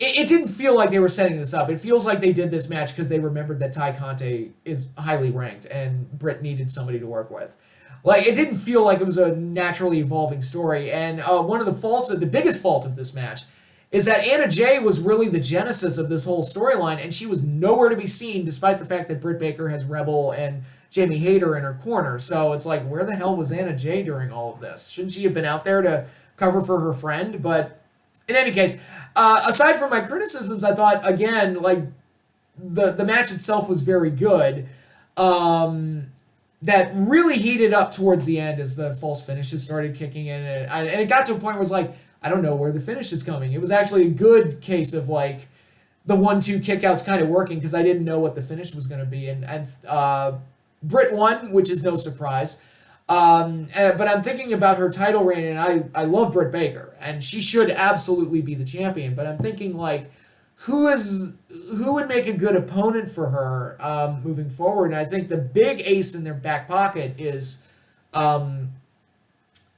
A: It didn't feel like they were setting this up. It feels like they did this match because they remembered that Ty Conte is highly ranked and Britt needed somebody to work with. Like, it didn't feel like it was a naturally evolving story. And one of the faults, the biggest fault of this match, is that Anna Jay was really the genesis of this whole storyline, and she was nowhere to be seen, despite the fact that Britt Baker has Rebel and Jamie Hayter in her corner. So it's like, where the hell was Anna Jay during all of this? Shouldn't she have been out there to cover for her friend? But in any case, aside from my criticisms, I thought, again, like, the match itself was very good. That really heated up towards the end as the false finishes started kicking in. And it got to a point where it was like, I don't know where the finish is coming. It was actually a good case of, like, the 1-2 kickouts kind of working because I didn't know what the finish was going to be. And Britt won, which is no surprise. But I'm thinking about her title reign, and I love Britt Baker, and she should absolutely be the champion. But I'm thinking, like, who would make a good opponent for her moving forward? And I think the big ace in their back pocket is a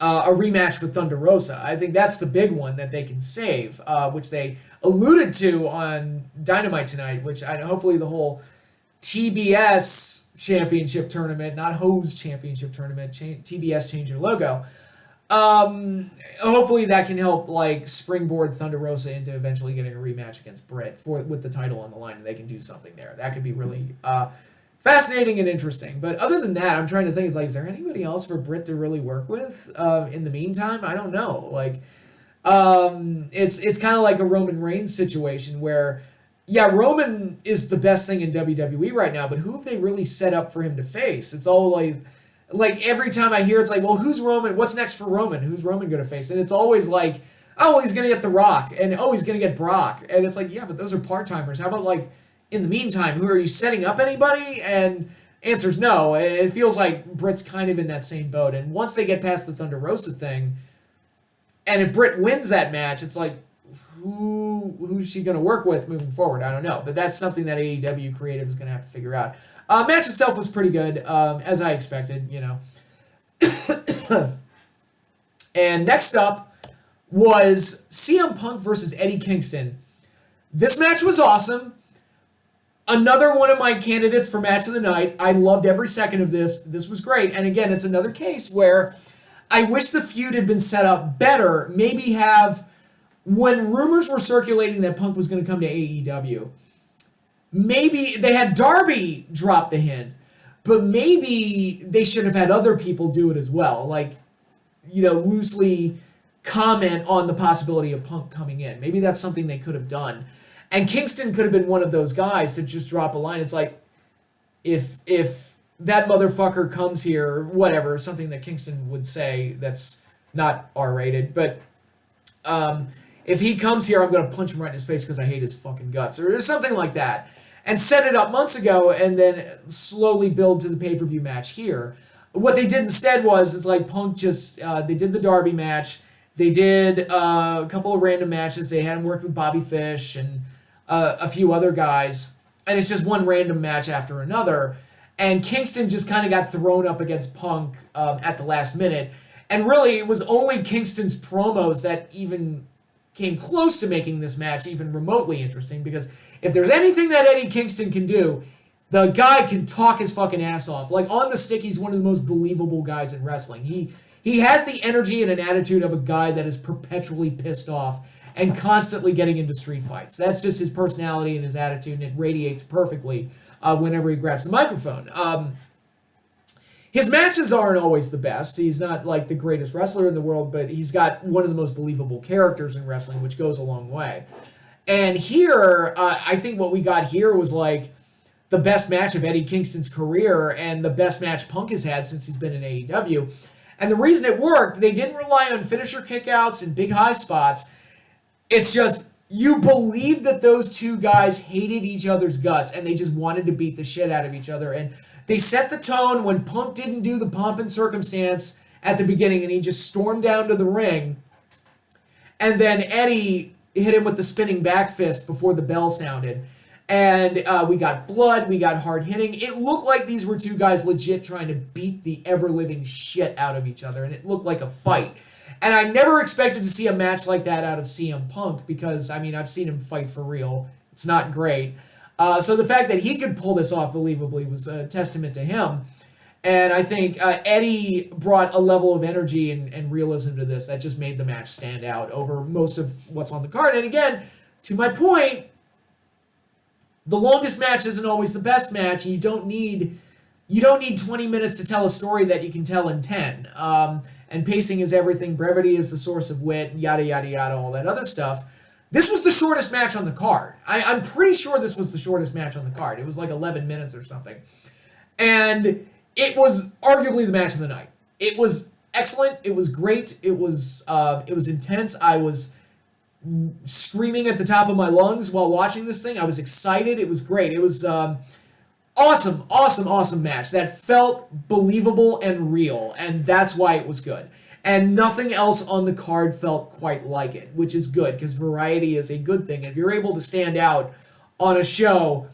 A: rematch with Thunder Rosa. I think that's the big one that they can save, which they alluded to on Dynamite tonight, which hopefully the whole TBS championship tournament, not Hose championship tournament, TBS change your logo. Hopefully that can help, like, springboard Thunder Rosa into eventually getting a rematch against Britt with the title on the line, and they can do something there. That could be really fascinating and interesting. But other than that, I'm trying to think, is there anybody else for Britt to really work with in the meantime? I don't know. Like, it's kind of like a Roman Reigns situation where, yeah, Roman is the best thing in WWE right now, but who have they really set up for him to face? It's always, like, every time I hear it's like, well, who's Roman? What's next for Roman? Who's Roman going to face? And it's always like, oh, he's going to get The Rock, and oh, he's going to get Brock. And it's like, yeah, but those are part-timers. How about, like, in the meantime, who are you setting up anybody? And answer's no. It feels like Britt's kind of in that same boat. And once they get past the Thunder Rosa thing, and if Britt wins that match, it's like, who's she going to work with moving forward? I don't know. But that's something that AEW Creative is going to have to figure out. Match itself was pretty good, as I expected, you know. And next up was CM Punk versus Eddie Kingston. This match was awesome. Another one of my candidates for match of the night. I loved every second of this. This was great. And again, it's another case where I wish the feud had been set up better. Maybe have, when rumors were circulating that Punk was going to come to AEW, maybe they had Darby drop the hint, but maybe they should have had other people do it as well. Like, you know, loosely comment on the possibility of Punk coming in. Maybe that's something they could have done. And Kingston could have been one of those guys to just drop a line. It's like, if that motherfucker comes here, whatever, something that Kingston would say that's not R-rated, but if he comes here, I'm going to punch him right in his face because I hate his fucking guts, or something like that. And set it up months ago and then slowly build to the pay-per-view match here. What they did instead was, it's like Punk just, they did the Darby match, they did a couple of random matches, they had him work with Bobby Fish and a few other guys, and it's just one random match after another. And Kingston just kind of got thrown up against Punk at the last minute. And really, it was only Kingston's promos that even came close to making this match even remotely interesting, because if there's anything that Eddie Kingston can do, the guy can talk his fucking ass off. Like, on the stick, he's one of the most believable guys in wrestling. He has the energy and an attitude of a guy that is perpetually pissed off and constantly getting into street fights. That's just his personality and his attitude, and it radiates perfectly whenever he grabs the microphone. His matches aren't always the best. He's not like the greatest wrestler in the world, but he's got one of the most believable characters in wrestling, which goes a long way. And here, I think what we got here was like the best match of Eddie Kingston's career and the best match Punk has had since he's been in AEW. And the reason it worked, they didn't rely on finisher kickouts and big high spots. It's just you believe that those two guys hated each other's guts and they just wanted to beat the shit out of each other. And they set the tone when Punk didn't do the pomp and circumstance at the beginning and he just stormed down to the ring. And then Eddie hit him with the spinning back fist before the bell sounded. And we got blood, we got hard hitting. It looked like these were two guys legit trying to beat the ever-living shit out of each other, and it looked like a fight. And I never expected to see a match like that out of CM Punk because, I mean, I've seen him fight for real. It's not great. So the fact that he could pull this off believably was a testament to him. And I think Eddie brought a level of energy and realism to this that just made the match stand out over most of what's on the card. And again, to my point, the longest match isn't always the best match, and you don't need 20 minutes to tell a story that you can tell in 10. And pacing is everything, brevity is the source of wit, yada, yada, yada, all that other stuff. This was the shortest match on the card. I'm pretty sure this was the shortest match on the card. It was like 11 minutes or something. And it was arguably the match of the night. It was excellent. It was great. It was intense. I was screaming at the top of my lungs while watching this thing. I was excited. It was great. It was awesome match that felt believable and real, and that's why it was good. And nothing else on the card felt quite like it, which is good because variety is a good thing. If you're able to stand out on a show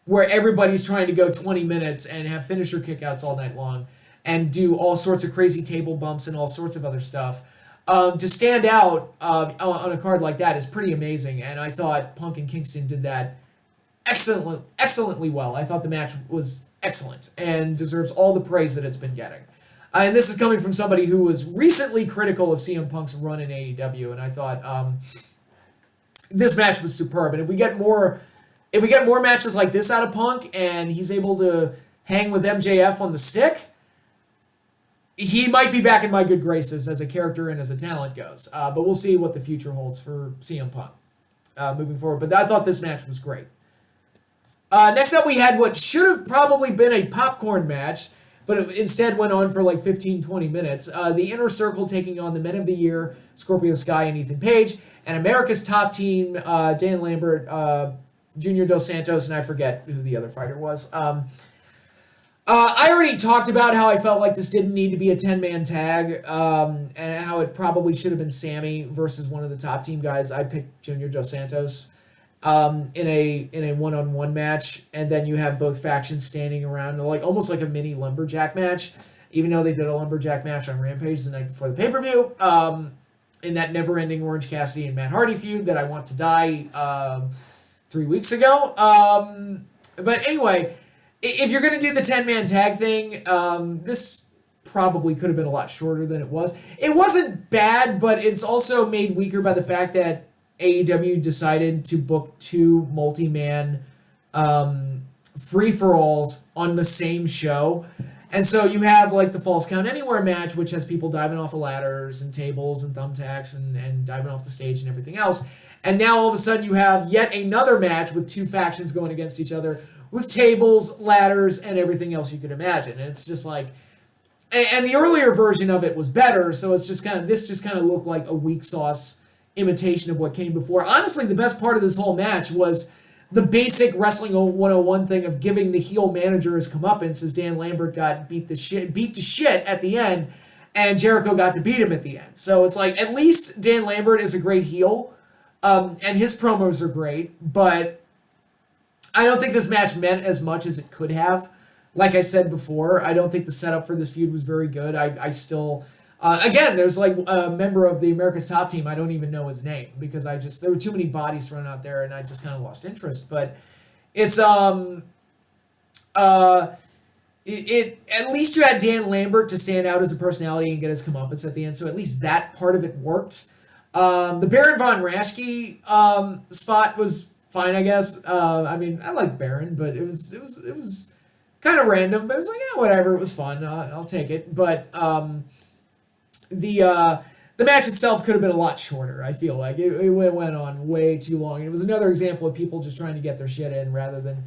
A: where everybody's trying to go 20 minutes and have finisher kickouts all night long and do all sorts of crazy table bumps and all sorts of other stuff, to stand out on a card like that is pretty amazing, and I thought Punk and Kingston did that excellently well. I thought the match was excellent and deserves all the praise that it's been getting. And this is coming from somebody who was recently critical of CM Punk's run in AEW, and I thought this match was superb. And if we get more matches like this out of Punk, and he's able to hang with MJF on the stick, he might be back in my good graces as a character and as a talent goes. But we'll see what the future holds for CM Punk moving forward. But I thought this match was great. Next up, we had what should have probably been a popcorn match, but it instead went on for like 15-20 minutes. The Inner Circle taking on the Men of the Year, Scorpio Sky and Ethan Page, and America's Top Team, Dan Lambert, Junior Dos Santos, and I forget who the other fighter was. I already talked about how I felt like this didn't need to be a 10-man tag, and how it probably should have been Sammy versus one of the Top Team guys. I picked Junior Dos Santos in a one-on-one match, and then you have both factions standing around, like almost like a mini lumberjack match, even though they did a lumberjack match on Rampage the night before the pay-per-view, in that never-ending Orange Cassidy and Matt Hardy feud that I want to die 3 weeks ago. But anyway, if you're going to do the 10-man tag thing, this probably could have been a lot shorter than it was. It wasn't bad, but it's also made weaker by the fact that AEW decided to book two multi-man free-for-alls on the same show. And so you have like the Falls Count Anywhere match, which has people diving off of ladders and tables and thumbtacks and diving off the stage and everything else. And now all of a sudden you have yet another match with two factions going against each other with tables, ladders, and everything else you could imagine. And it's just like, and the earlier version of it was better, so it's just this just kind of looked like a weak sauce imitation of what came before. Honestly, the best part of this whole match was the basic Wrestling 101 thing of giving the heel manager his comeuppance, as Dan Lambert got beat to shit at the end, and Jericho got to beat him at the end. So it's like, at least Dan Lambert is a great heel, and his promos are great, but I don't think this match meant as much as it could have. Like I said before, I don't think the setup for this feud was very good. I still... again, there's like a member of the America's Top Team, I don't even know his name, because there were too many bodies thrown out there and I just kind of lost interest. But it's, at least you had Dan Lambert to stand out as a personality and get his comeuppance at the end, so at least that part of it worked. The Baron Von Raschke spot was fine, I guess. I mean, I like Baron, but it was kind of random, but it was like, yeah, whatever, it was fun, I'll take it. But the match itself could have been a lot shorter, I feel like. It went on way too long. It was another example of people just trying to get their shit in rather than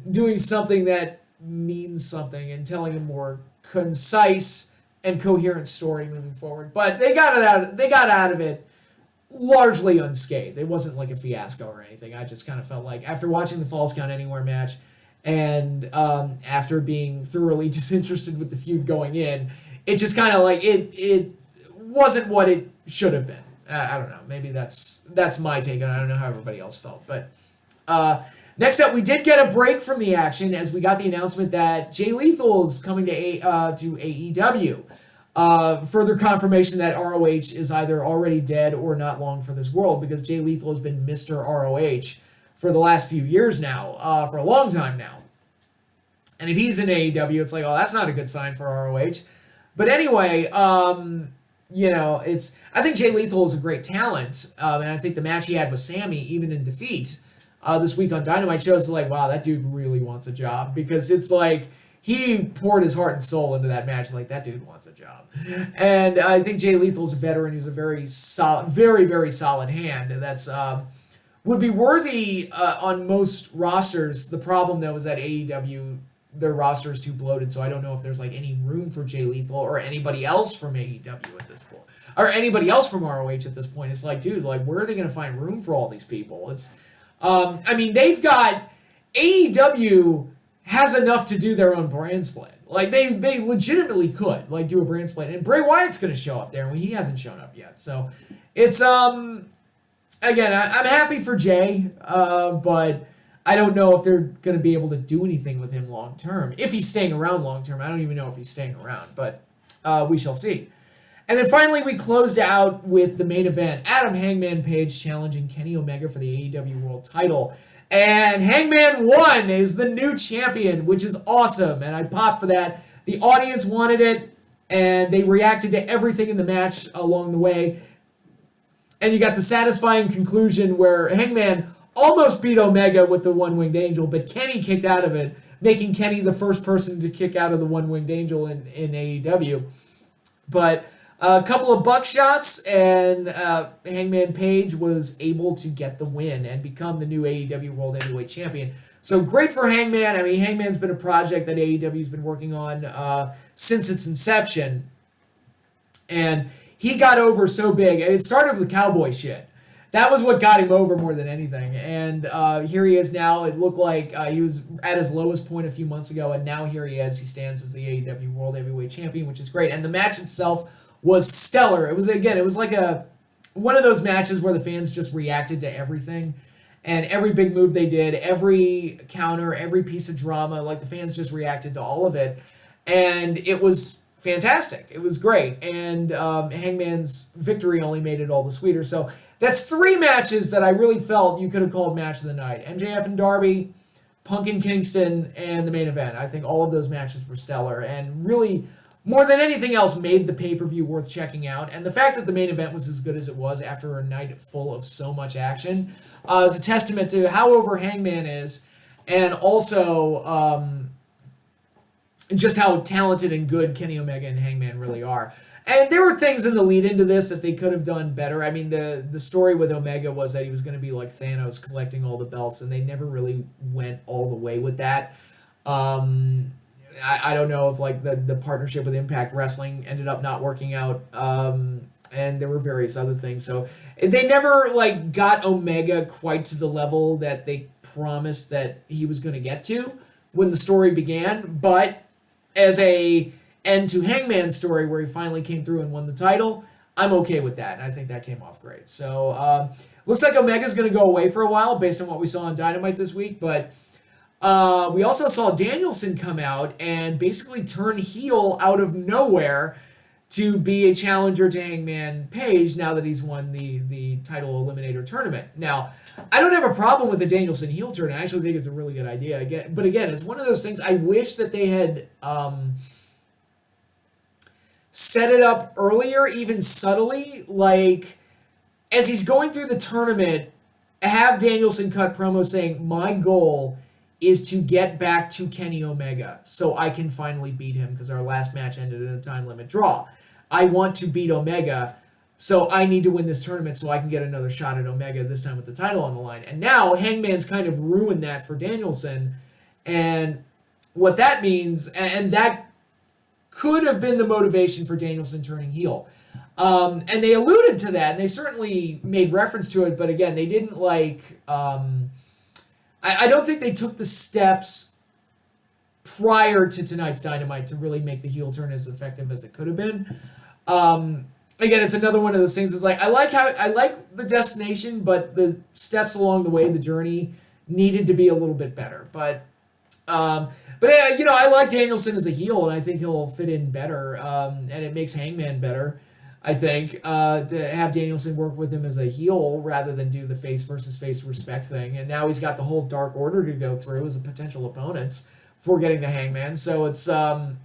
A: doing something that means something and telling a more concise and coherent story moving forward. But they got out of it largely unscathed. It wasn't like a fiasco or anything. I just kind of felt like after watching the Falls Count Anywhere match and after being thoroughly disinterested with the feud going in, it just kind of like it wasn't what it should have been. I don't know. Maybe that's my take on it. I don't know how everybody else felt. But next up, we did get a break from the action as we got the announcement that Jay Lethal is coming to AEW. Further confirmation that ROH is either already dead or not long for this world, because Jay Lethal has been Mr. ROH for the last few years now, for a long time now. And if he's in AEW, it's like, oh, that's not a good sign for ROH. But anyway, I think Jay Lethal is a great talent, and I think the match he had with Sammy, even in defeat, this week on Dynamite, shows like, wow, that dude really wants a job, because it's like, he poured his heart and soul into that match. Like, that dude wants a job. And I think Jay Lethal's a veteran who's a very solid, very, very solid hand. That's would be worthy on most rosters. The problem, though, is that AEW, their roster is too bloated, so I don't know if there's like any room for Jay Lethal or anybody else from AEW at this point. Or anybody else from ROH at this point. It's like, dude, like, where are they going to find room for all these people? It's, they've got AEW has enough to do their own brand split. Like, they legitimately could, like, do a brand split. And Bray Wyatt's going to show up there, and he hasn't shown up yet. So, it's, again, I'm happy for Jay, but I don't know if they're going to be able to do anything with him long term. If he's staying around long term. I don't even know if he's staying around, but we shall see. And then finally, we closed out with the main event. Adam Hangman Page challenging Kenny Omega for the AEW World title. And Hangman won, is the new champion, which is awesome. And I popped for that. The audience wanted it, and they reacted to everything in the match along the way. And you got the satisfying conclusion where Hangman almost beat Omega with the One-Winged Angel, but Kenny kicked out of it, making Kenny the first person to kick out of the One-Winged Angel in AEW. But a couple of buckshots, and Hangman Page was able to get the win and become the new AEW World Heavyweight Champion. So great for Hangman. I mean, Hangman's been a project that AEW's been working on since its inception. And he got over so big. And it started with the cowboy shit. That was what got him over more than anything. And here he is now. It looked like he was at his lowest point a few months ago, and now here he is. He stands as the AEW World Heavyweight Champion, which is great. And the match itself was stellar. It was like one of those matches where the fans just reacted to everything, and every big move they did, every counter, every piece of drama, like the fans just reacted to all of it, and it was fantastic. It was great, and Hangman's victory only made it all the sweeter. So that's 3 matches that I really felt you could have called match of the night. MJF and Darby, Punk and Kingston, and the main event. I think all of those matches were stellar, and really, more than anything else, made the pay-per-view worth checking out. And the fact that the main event was as good as it was after a night full of so much action is a testament to how over Hangman is, and also just how talented and good Kenny Omega and Hangman really are. And there were things in the lead into this that they could have done better. I mean, the story with Omega was that he was going to be like Thanos collecting all the belts, and they never really went all the way with that. I don't know if like the partnership with Impact Wrestling ended up not working out, and there were various other things. So they never like got Omega quite to the level that they promised that he was going to get to when the story began. But as a end to Hangman's story, where he finally came through and won the title, I'm okay with that, and I think that came off great. So looks like Omega's going to go away for a while based on what we saw on Dynamite this week, but we also saw Danielson come out and basically turn heel out of nowhere to be a challenger to Hangman Page now that he's won the title eliminator tournament. Now, I don't have a problem with the Danielson heel turn. I actually think it's a really good idea. But again, it's one of those things I wish that they had set it up earlier, even subtly. Like, as he's going through the tournament, have Danielson cut promo saying, my goal is to get back to Kenny Omega so I can finally beat him because our last match ended in a time limit draw. I want to beat Omega, so I need to win this tournament so I can get another shot at Omega, this time with the title on the line. And now Hangman's kind of ruined that for Danielson, and what that means, and that could have been the motivation for Danielson turning heel. And they alluded to that, and they certainly made reference to it, but again, they didn't I don't think they took the steps prior to tonight's Dynamite to really make the heel turn as effective as it could have been. Again, it's another one of those things. It's like I like the destination, but the steps along the way, the journey needed to be a little bit better. But I like Danielson as a heel, and I think he'll fit in better. And it makes Hangman better, I think, to have Danielson work with him as a heel rather than do the face versus face respect thing. And now he's got the whole Dark Order to go through as a potential opponents before getting to Hangman. So it's there's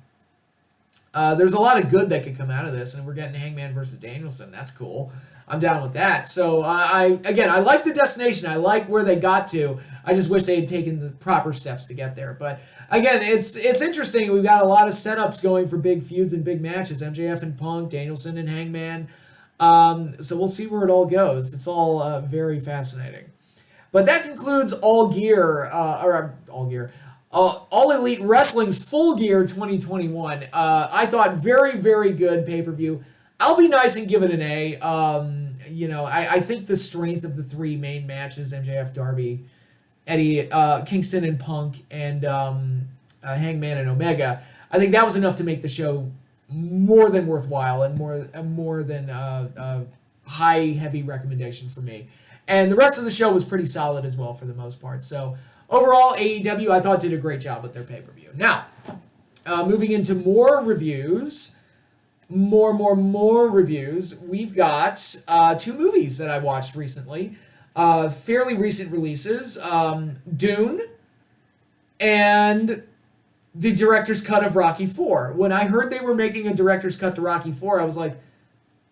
A: a lot of good that could come out of this, and we're getting Hangman versus Danielson. That's cool. I'm down with that. So I like the destination. I like where they got to. I just wish they had taken the proper steps to get there. But again, it's interesting. We've got a lot of setups going for big feuds and big matches. MJF and Punk, Danielson and Hangman. So we'll see where it all goes. It's all very fascinating. But that concludes All Elite Wrestling's Full Gear 2021. I thought very, very good pay-per-view. I'll be nice and give it an A. I think the strength of the three main matches, MJF, Darby, Eddie, Kingston and Punk, and Hangman and Omega, I think that was enough to make the show more than worthwhile and more than high, heavy recommendation for me. And the rest of the show was pretty solid as well for the most part. So overall, AEW, I thought, did a great job with their pay-per-view. Now, moving into more reviews. More reviews. We've got two movies that I watched recently. Fairly recent releases. Dune and the director's cut of Rocky IV. When I heard they were making a director's cut to Rocky IV, I was like,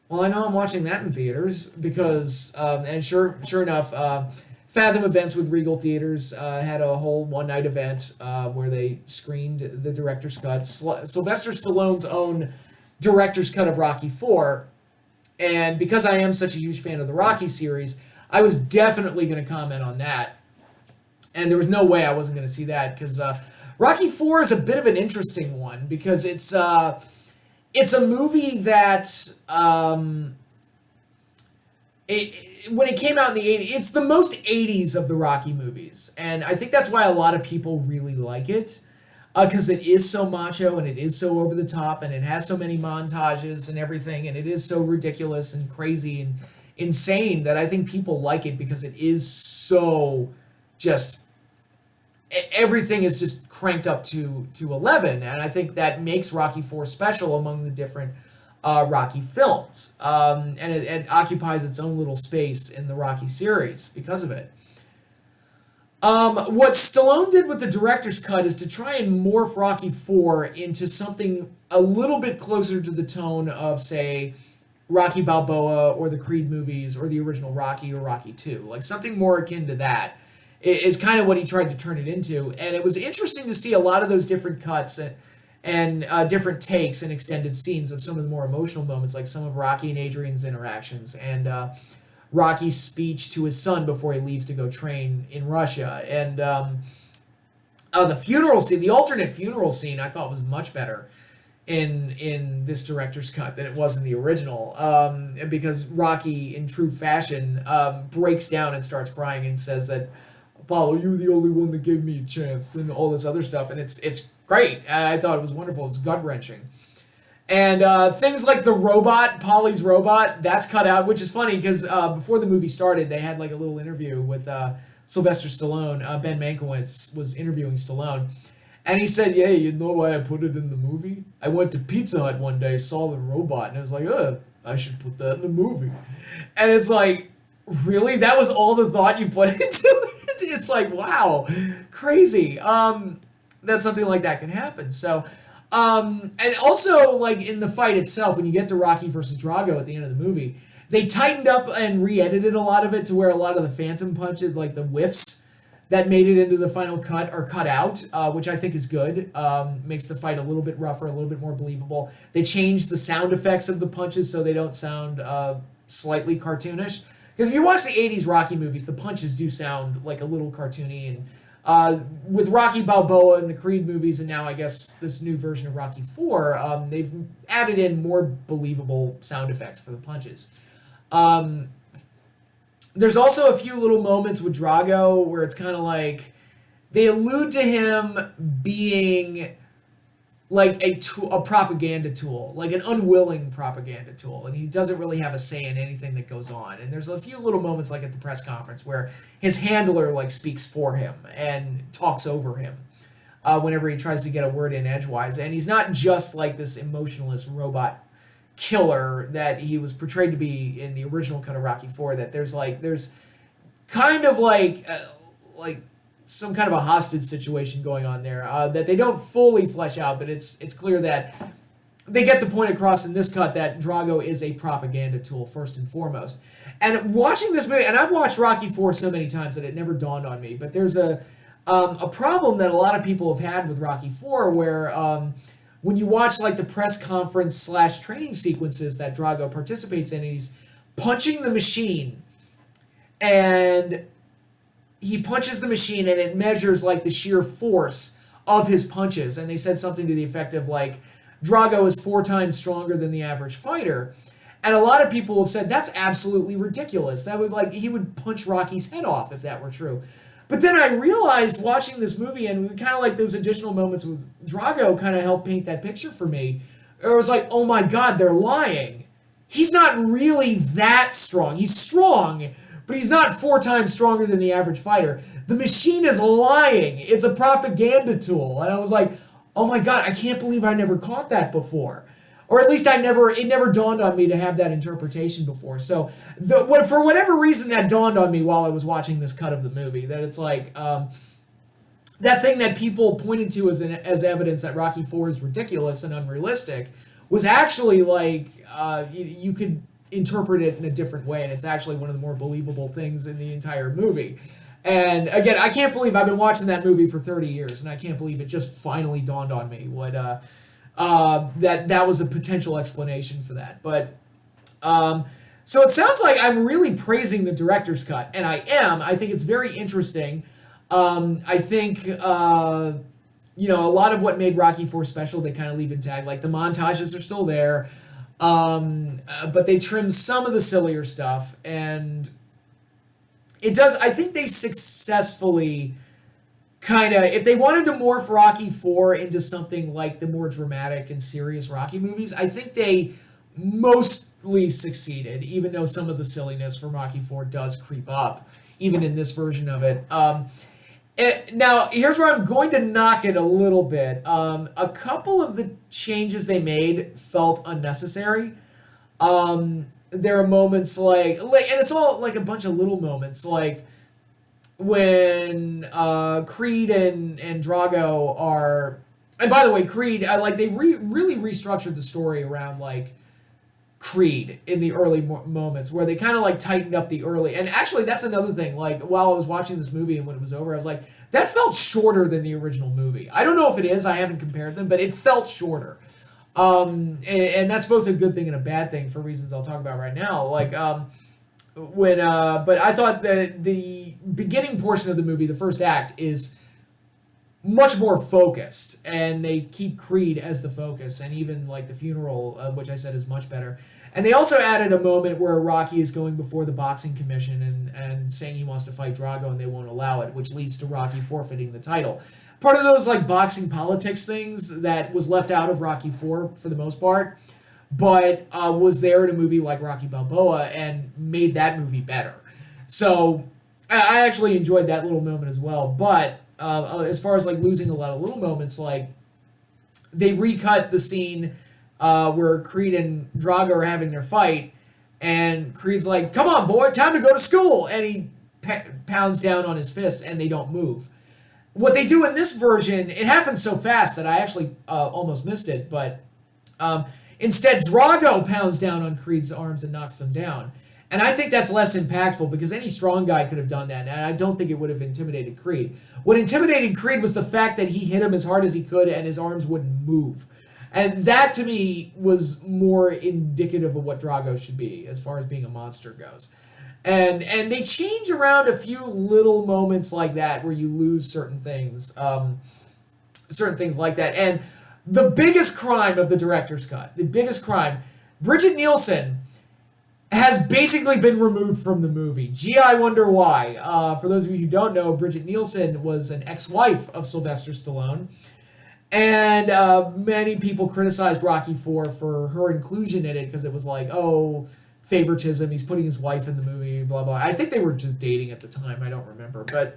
A: well, I know I'm watching that in theaters because, and sure enough, Fathom Events with Regal Theaters had a whole one-night event where they screened the director's cut. Sylvester Stallone's own director's cut of Rocky IV, and because I am such a huge fan of the Rocky series, I was definitely going to comment on that, and there was no way I wasn't going to see that, because Rocky IV is a bit of an interesting one, because it's a movie that, when it came out in the 80s, it's the most 80s of the Rocky movies, and I think that's why a lot of people really like it. Because it is so macho and it is so over the top and it has so many montages and everything and it is so ridiculous and crazy and insane that I think people like it because it is so just everything is just cranked up to 11, and I think that makes Rocky IV special among the different Rocky films, and it occupies its own little space in the Rocky series because of it. What Stallone did with the director's cut is to try and morph Rocky IV into something a little bit closer to the tone of, say, Rocky Balboa or the Creed movies or the original Rocky or Rocky II. Like something more akin to that is kind of what he tried to turn it into. And it was interesting to see a lot of those different cuts and different takes and extended scenes of some of the more emotional moments, like some of Rocky and Adrian's interactions and Rocky's speech to his son before he leaves to go train in Russia. And the funeral scene, the alternate funeral scene, I thought was much better in this director's cut than it was in the original, because Rocky, in true fashion, breaks down and starts crying and says that, Apollo, you're the only one that gave me a chance, and all this other stuff, and it's great. I thought it was wonderful. It's gut-wrenching. And things like the robot, Polly's robot, that's cut out, which is funny because before the movie started, they had like a little interview with Sylvester Stallone. Ben Mankiewicz was interviewing Stallone. And he said, yeah, you know why I put it in the movie? I went to Pizza Hut one day, saw the robot, and I was like, I should put that in the movie. And it's like, really? That was all the thought you put into it? It's like, wow, crazy. That something like that can happen. So... and also, like, in the fight itself, when you get to Rocky versus Drago at the end of the movie, they tightened up and re-edited a lot of it to where a lot of the phantom punches, like the whiffs that made it into the final cut, are cut out, which I think is good. Makes the fight a little bit rougher, a little bit more believable. They changed the sound effects of the punches so they don't sound slightly cartoonish. Because if you watch the 80s Rocky movies, the punches do sound like a little cartoony and With Rocky Balboa and the Creed movies, and now I guess this new version of Rocky 4, they've added in more believable sound effects for the punches. There's also a few little moments with Drago where it's kind of like they allude to him being like a propaganda tool, like an unwilling propaganda tool, and he doesn't really have a say in anything that goes on. And there's a few little moments like at the press conference where his handler like speaks for him and talks over him whenever he tries to get a word in edgewise. And he's not just like this emotionless robot killer that he was portrayed to be in the original cut of Rocky 4. That there's kind of like some kind of a hostage situation going on there that they don't fully flesh out, but it's clear that they get the point across in this cut that Drago is a propaganda tool first and foremost. And watching this movie, and I've watched Rocky 4 so many times that it never dawned on me, but there's a problem that a lot of people have had with Rocky 4 where when you watch like the press conference / training sequences that Drago participates in, he's punching the machine, and he punches the machine and it measures like the sheer force of his punches. And they said something to the effect of like, Drago is 4 times stronger than the average fighter. And a lot of people have said that's absolutely ridiculous. That would he would punch Rocky's head off if that were true. But then I realized watching this movie, and kind of like those additional moments with Drago kind of helped paint that picture for me. It was like, oh my God, they're lying. He's not really that strong. He's strong, but he's not 4 times stronger than the average fighter. The machine is lying. It's a propaganda tool. And I was like, oh my God, I can't believe I never caught that before. Or at least it never dawned on me to have that interpretation before. So for whatever reason that dawned on me while I was watching this cut of the movie, that it's like that thing that people pointed to as evidence that Rocky 4 is ridiculous and unrealistic was actually like, you could interpret it in a different way, and it's actually one of the more believable things in the entire movie. And again, I can't believe I've been watching that movie for 30 years, and I can't believe it just finally dawned on me what that was a potential explanation for that. But so it sounds like I'm really praising the director's cut, and I am. I think it's very interesting. I think a lot of what made Rocky 4 special they kind of leave intact. Like the montages are still there. But they trim some of the sillier stuff, and it does. I think they successfully kind of, if they wanted to morph Rocky 4 into something like the more dramatic and serious Rocky movies, I think they mostly succeeded, even though some of the silliness from Rocky 4 does creep up, even in this version of it. Now, here's where I'm going to knock it a little bit. A couple of the changes they made felt unnecessary. There are moments like, and it's all like a bunch of little moments, like when Creed and Drago are, and by the way, Creed, they really restructured the story around like Creed in the early moments, where they kind of like tightened up the early, and actually that's another thing, like while I was watching this movie and when it was over, I was like, that felt shorter than the original movie. I don't know if it is, I haven't compared them, but it felt shorter. And that's both a good thing and a bad thing for reasons I'll talk about right now. Like but I thought the beginning portion of the movie, the first act, is much more focused, and they keep Creed as the focus, and even like the funeral, which I said is much better. And they also added a moment where Rocky is going before the boxing commission and saying he wants to fight Drago and they won't allow it, which leads to Rocky forfeiting the title. Part of those like boxing politics things that was left out of Rocky 4 for the most part, but was there in a movie like Rocky Balboa and made that movie better. So I actually enjoyed that little moment as well. But as far as like losing a lot of little moments, like they recut the scene where Creed and Drago are having their fight, and Creed's like, "Come on, boy, time to go to school," and he pounds down on his fists, and they don't move. What they do in this version, it happens so fast that I actually almost missed it, but instead Drago pounds down on Creed's arms and knocks them down. And I think that's less impactful because any strong guy could have done that, and I don't think it would have intimidated Creed. What intimidated Creed was the fact that he hit him as hard as he could and his arms wouldn't move. And that, to me, was more indicative of what Drago should be as far as being a monster goes. And they change around a few little moments like that where you lose certain things like that. And the biggest crime of the director's cut, the biggest crime, Bridget Nielsen has basically been removed from the movie. Gee, I wonder why. For those of you who don't know, Bridget Nielsen was an ex-wife of Sylvester Stallone. And many people criticized Rocky IV for her inclusion in it because it was like, oh, favoritism, he's putting his wife in the movie, blah, blah. I think they were just dating at the time, I don't remember. But,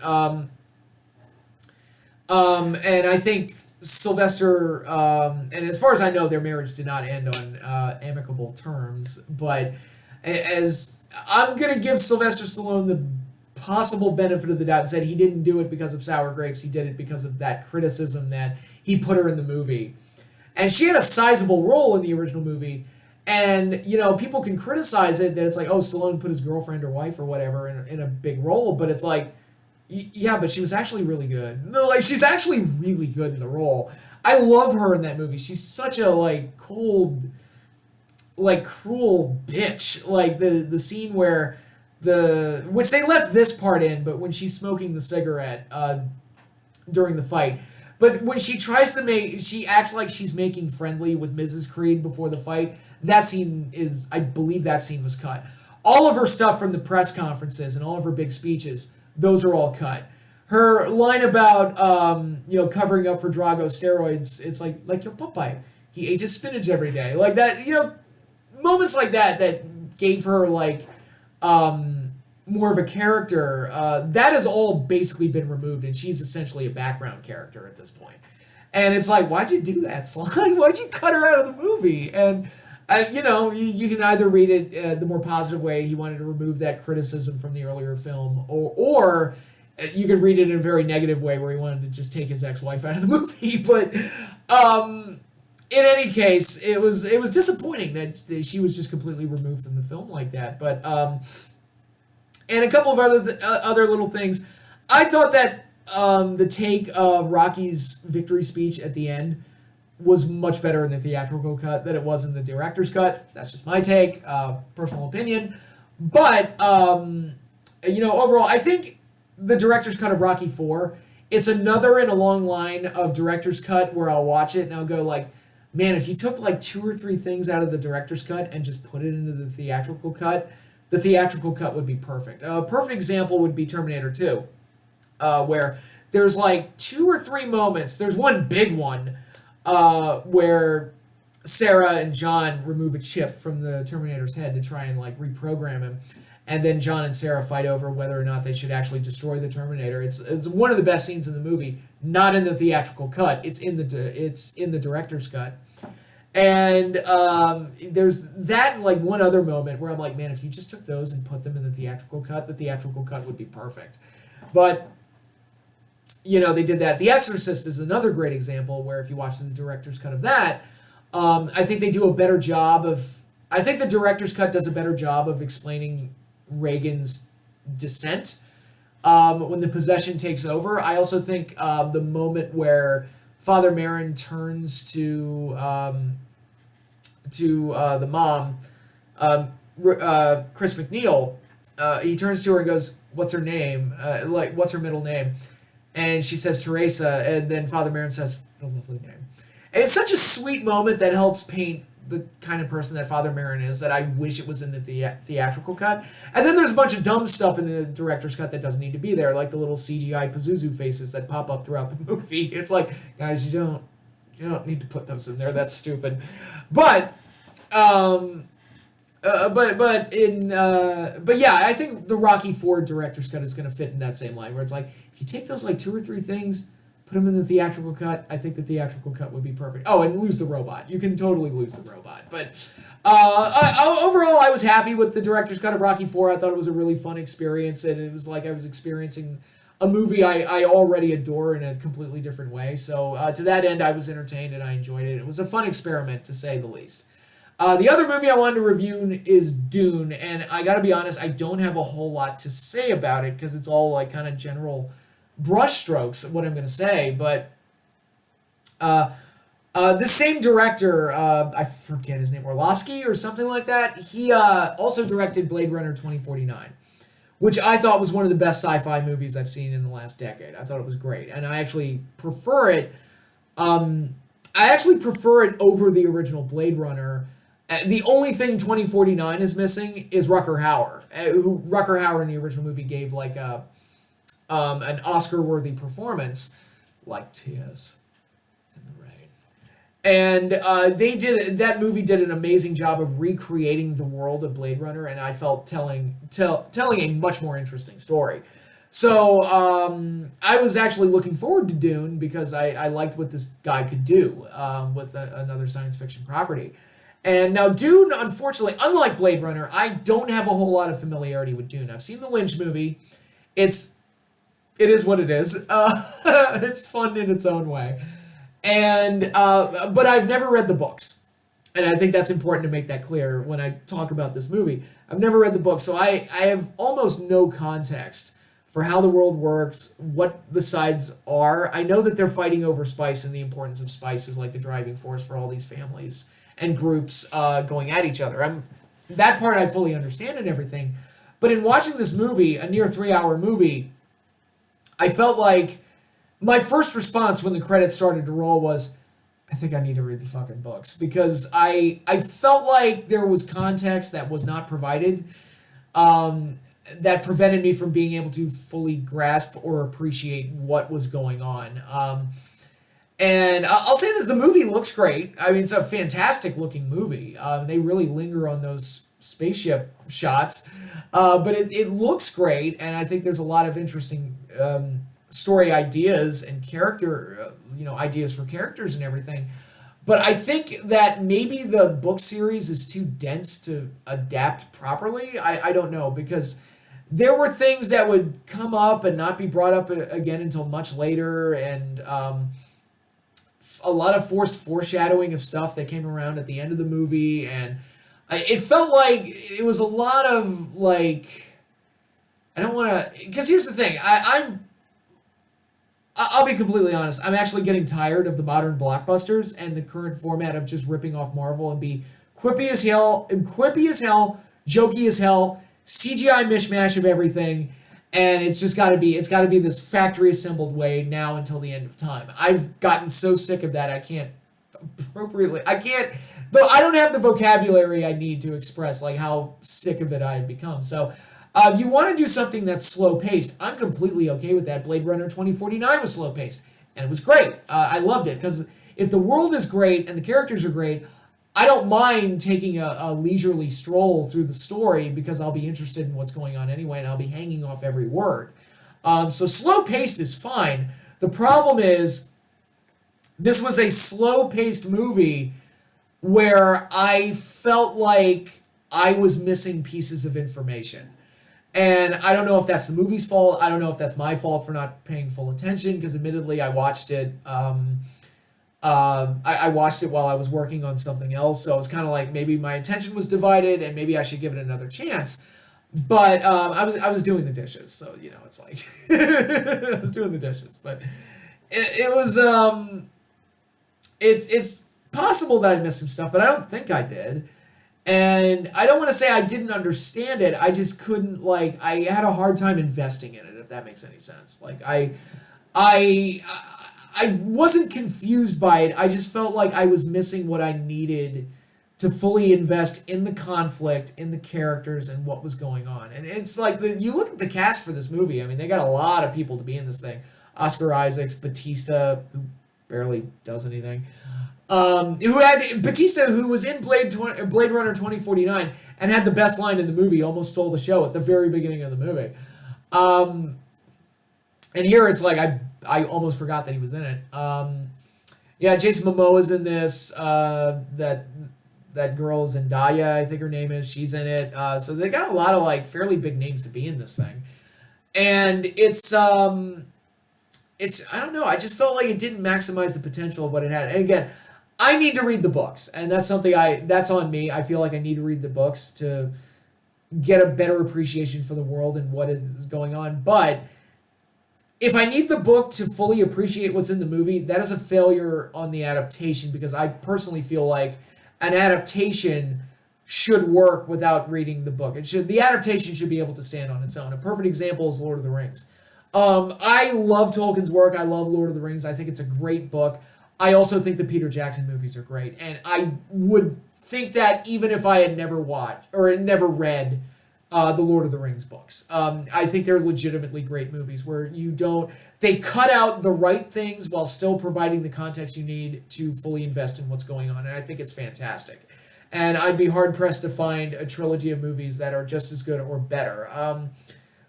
A: and I think Sylvester, and as far as I know, their marriage did not end on amicable terms, but as I'm going to give Sylvester Stallone the possible benefit of the doubt and said he didn't do it because of sour grapes, he did it because of that criticism that he put her in the movie. And she had a sizable role in the original movie, and, you know, people can criticize it, that it's like, oh, Stallone put his girlfriend or wife or whatever in a big role, but it's like, yeah, but she was actually really good. No, like, she's actually really good in the role. I love her in that movie. She's such a, like, cold, like, cruel bitch. Like, the scene where which they left this part in, but when she's smoking the cigarette during the fight. But when she tries to she acts like she's making friendly with Mrs. Creed before the fight. That scene I believe that scene was cut. All of her stuff from the press conferences and all of her big speeches, those are all cut. Her line about, covering up for Drago steroids, it's like your Popeye. He ate his spinach every day. Like that, moments like that gave her, like, more of a character, that has all basically been removed, and she's essentially a background character at this point. And it's like, why'd you do that, Sly? Why'd you cut her out of the movie? And, you can either read it the more positive way, he wanted to remove that criticism from the earlier film, or you could read it in a very negative way where he wanted to just take his ex-wife out of the movie. But in any case, it was disappointing that she was just completely removed from the film like that. But and a couple of other little things. I thought that the take of Rocky's victory speech at the end was much better in the theatrical cut than it was in the director's cut. That's just my take, personal opinion. But, overall, I think the director's cut of Rocky IV, it's another in a long line of director's cut where I'll watch it and I'll go like, man, if you took like 2 or 3 things out of the director's cut and just put it into the theatrical cut would be perfect. A perfect example would be Terminator 2, where there's like 2 or 3 moments. There's one big one where Sarah and John remove a chip from the Terminator's head to try and like reprogram him, and then John and Sarah fight over whether or not they should actually destroy the Terminator. It's one of the best scenes in the movie, not in the theatrical cut. It's in the director's cut. And there's that and like one other moment where I'm like, man, if you just took those and put them in the theatrical cut would be perfect. But they did that. The Exorcist is another great example where if you watch the director's cut of that, I think they do a better job I think the director's cut does a better job of explaining Reagan's descent when the possession takes over. I also think the moment where Father Merrin turns to the mom, Chris McNeil, he turns to her and goes, "What's her name? What's her middle name?" And she says Teresa, and then Father Merrin says, "What a lovely name." And it's such a sweet moment that helps paint the kind of person that Father Merrin is that I wish it was in the theatrical cut. And then there's a bunch of dumb stuff in the director's cut that doesn't need to be there, like the little CGI Pazuzu faces that pop up throughout the movie. It's like, guys, you don't need to put those in there. That's stupid. But yeah, I think the Rocky IV director's cut is going to fit in that same line where it's like, if you take those like 2 or 3 things, put them in the theatrical cut, I think the theatrical cut would be perfect. Oh, and lose the robot. You can totally lose the robot. But overall, I was happy with the director's cut of Rocky IV. I thought it was a really fun experience, and it was like I was experiencing a movie I already adore in a completely different way. So to that end, I was entertained and I enjoyed it. It was a fun experiment, to say the least. The other movie I wanted to review is Dune, and I gotta be honest, I don't have a whole lot to say about it because it's all like kind of general brushstrokes of what I'm going to say, but the same director, I forget his name, Orlovsky or something like that, he also directed Blade Runner 2049. which I thought was one of the best sci-fi movies I've seen in the last decade. I thought it was great, and I actually prefer it. Over the original Blade Runner. The only thing 2049 is missing is Rutger Hauer, who Rutger Hauer in the original movie gave like an Oscar-worthy performance, like Tears in the Rain. And that movie did an amazing job of recreating the world of Blade Runner, and I felt telling a much more interesting story. So I was actually looking forward to Dune because I liked what this guy could do with another science fiction property. And now Dune, unfortunately, unlike Blade Runner, I don't have a whole lot of familiarity with Dune. I've seen the Lynch movie. It is what it is. It's fun in its own way. And but I've never read the books. And I think that's important to make that clear when I talk about this movie. I've never read the book, so I have almost no context for how the world works, what the sides are. I know that they're fighting over spice and the importance of spice is like the driving force for all these families and groups going at each other. That part I fully understand and everything. But in watching this movie, a near 3-hour movie, I felt like my first response when the credits started to roll was, I think I need to read the fucking books. Because I felt like there was context that was not provided, that prevented me from being able to fully grasp or appreciate what was going on. And I'll say this, the movie looks great. I mean, it's a fantastic looking movie. They really linger on those spaceship shots. But it looks great, and I think there's a lot of interesting story ideas and character, ideas for characters and everything. But I think that maybe the book series is too dense to adapt properly. I don't know, because there were things that would come up and not be brought up again until much later, and a lot of forced foreshadowing of stuff that came around at the end of the movie, and it felt like it was a lot of, like, I don't want to, because here's the thing, I'll be completely honest, I'm actually getting tired of the modern blockbusters and the current format of just ripping off Marvel and be quippy as hell, jokey as hell, CGI mishmash of everything, and it's got to be this factory assembled way now until the end of time. I've gotten so sick of that I can't, though I don't have the vocabulary I need to express like how sick of it I have become. So if you want to do something that's slow paced, I'm completely okay with that. Blade Runner 2049 was slow paced, and it was great. I loved it, because if the world is great and the characters are great, I don't mind taking a leisurely stroll through the story, because I'll be interested in what's going on anyway, and I'll be hanging off every word. So slow-paced is fine. The problem is, this was a slow-paced movie where I felt like I was missing pieces of information. And I don't know if that's the movie's fault. I don't know if that's my fault for not paying full attention, because admittedly I watched it... I watched it while I was working on something else, so it's kind of like maybe my attention was divided and maybe I should give it another chance. But I was doing the dishes, so it's like I was doing the dishes. But it was it's possible that I missed some stuff, but I don't think I did. And I don't want to say I didn't understand it. I just couldn't, I had a hard time investing in it, if that makes any sense. I wasn't confused by it. I just felt like I was missing what I needed to fully invest in the conflict, in the characters, and what was going on. And it's like, you look at the cast for this movie, I mean, they got a lot of people to be in this thing. Oscar Isaacs, Batista, who barely does anything. Batista, who was in Blade Runner 2049 and had the best line in the movie, almost stole the show at the very beginning of the movie. And here it's like, I almost forgot that he was in it. Jason Momoa's in this. That girl Zendaya, I think her name is, she's in it. So they got a lot of fairly big names to be in this thing. And it's I don't know, I just felt like it didn't maximize the potential of what it had. And again, I need to read the books, and that's something that's on me. I feel like I need to read the books to get a better appreciation for the world and what is going on. But if I need the book to fully appreciate what's in the movie, that is a failure on the adaptation, because I personally feel like an adaptation should work without reading the book. The adaptation should be able to stand on its own. A perfect example is Lord of the Rings. I love Tolkien's work. I love Lord of the Rings. I think it's a great book. I also think the Peter Jackson movies are great, and I would think that even if I had never watched or had never read the Lord of the Rings books. I think they're legitimately great movies where they cut out the right things while still providing the context you need to fully invest in what's going on, and I think it's fantastic. And I'd be hard-pressed to find a trilogy of movies that are just as good or better.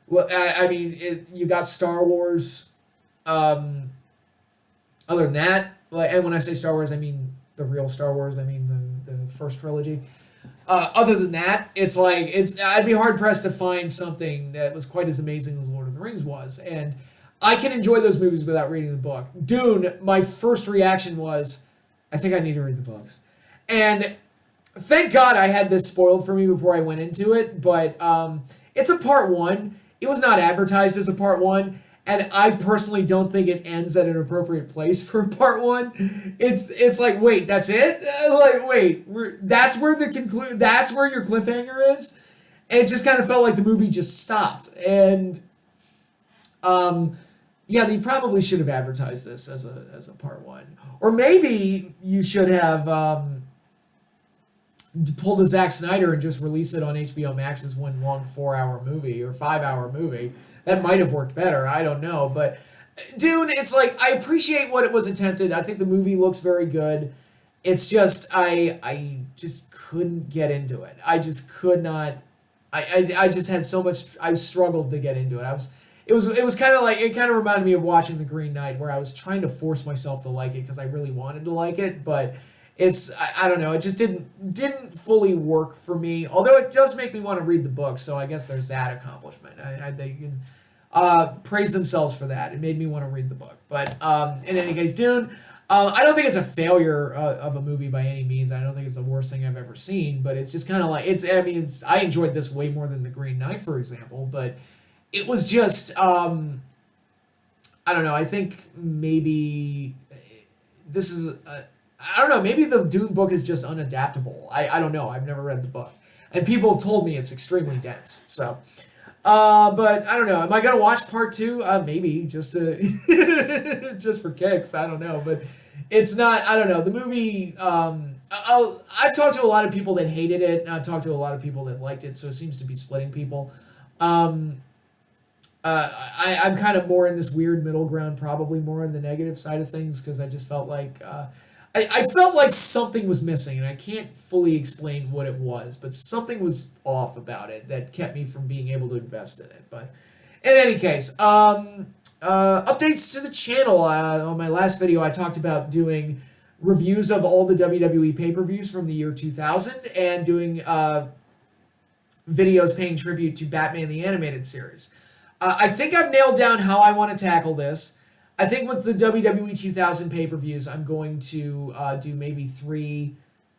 A: Well, I mean, you got Star Wars. Other than that, and when I say Star Wars, I mean the real Star Wars. I mean the first trilogy. Other than that, I'd be hard pressed to find something that was quite as amazing as Lord of the Rings was, and I can enjoy those movies without reading the book. Dune, my first reaction was, I think I need to read the books, and thank God I had this spoiled for me before I went into it. But it's a part one. It was not advertised as a part one. And I personally don't think it ends at an appropriate place for part one. It's like, wait, that's it? That's where that's where your cliffhanger is? And it just kind of felt like the movie just stopped. And yeah, they probably should have advertised this as a part one. Or maybe you should have pulled a Zack Snyder and just release it on HBO Max as one long 4-hour movie or 5-hour movie. That might have worked better. I don't know. But Dune, it's like, I appreciate what it was attempted. I think the movie looks very good. It's just, I just couldn't get into it. I just could not. I just had so much, I struggled to get into it. It was kind of like, it kind of reminded me of watching The Green Knight, where I was trying to force myself to like it because I really wanted to like it, but I don't know, it just didn't fully work for me, although it does make me want to read the book, so I guess there's that accomplishment. They can praise themselves for that. It made me want to read the book. But in any case, Dune, I don't think it's a failure of a movie by any means. I don't think it's the worst thing I've ever seen, but it's just kind of like, I enjoyed this way more than The Green Knight, for example, but it was just, I don't know, I think maybe this is, I don't know, maybe the Dune book is just unadaptable. I don't know, I've never read the book. And people have told me it's extremely dense, so. But I don't know, am I going to watch part 2? Maybe, just to, just for kicks, I don't know, but it's not, I don't know, the movie, I've talked to a lot of people that hated it, and I've talked to a lot of people that liked it, so it seems to be splitting people. I'm kind of more in this weird middle ground, probably more on the negative side of things, because I just felt like, I felt like something was missing, and I can't fully explain what it was, but something was off about it that kept me from being able to invest in it. But in any case, updates to the channel. On my last video, I talked about doing reviews of all the WWE pay-per-views from the year 2000 and doing videos paying tribute to Batman the Animated Series. I think I've nailed down how I want to tackle this. I think with the WWE 2000 pay-per-views, I'm going to do maybe 3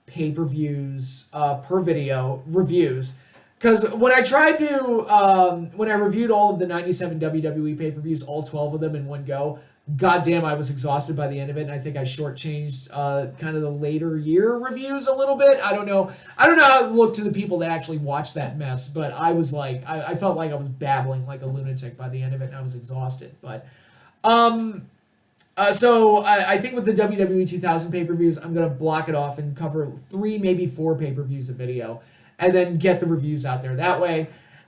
A: pay-per-views per video reviews. Because when I tried to, when I reviewed all of the 97 WWE pay-per-views, all 12 of them in one go, goddamn, I was exhausted by the end of it, and I think I shortchanged kind of the later year reviews a little bit. I don't know how it looked to the people that actually watched that mess, but I was like, I felt like I was babbling like a lunatic by the end of it, and I was exhausted. But so I think with the WWE 2000 pay-per-views, I'm going to block it off and cover 3, maybe 4 pay-per-views a video, and then get the reviews out there that way.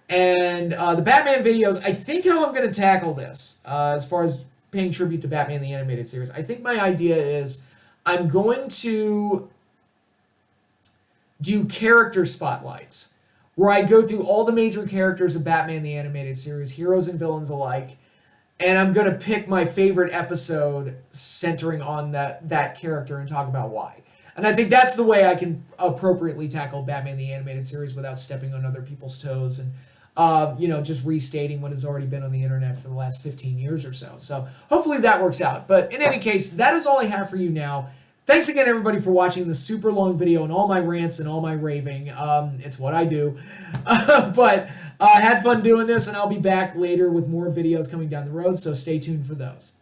A: And the Batman videos, I think how I'm going to tackle this, as far as paying tribute to Batman the Animated Series, I think my idea is I'm going to do character spotlights, where I go through all the major characters of Batman the Animated Series, heroes and villains alike, and I'm going to pick my favorite episode centering on that character and talk about why. And I think that's the way I can appropriately tackle Batman the Animated Series without stepping on other people's toes and, just restating what has already been on the internet for the last 15 years or so. So hopefully that works out. But in any case, that is all I have for you now. Thanks again, everybody, for watching this super long video and all my rants and all my raving. It's what I do. But I had fun doing this, and I'll be back later with more videos coming down the road, so stay tuned for those.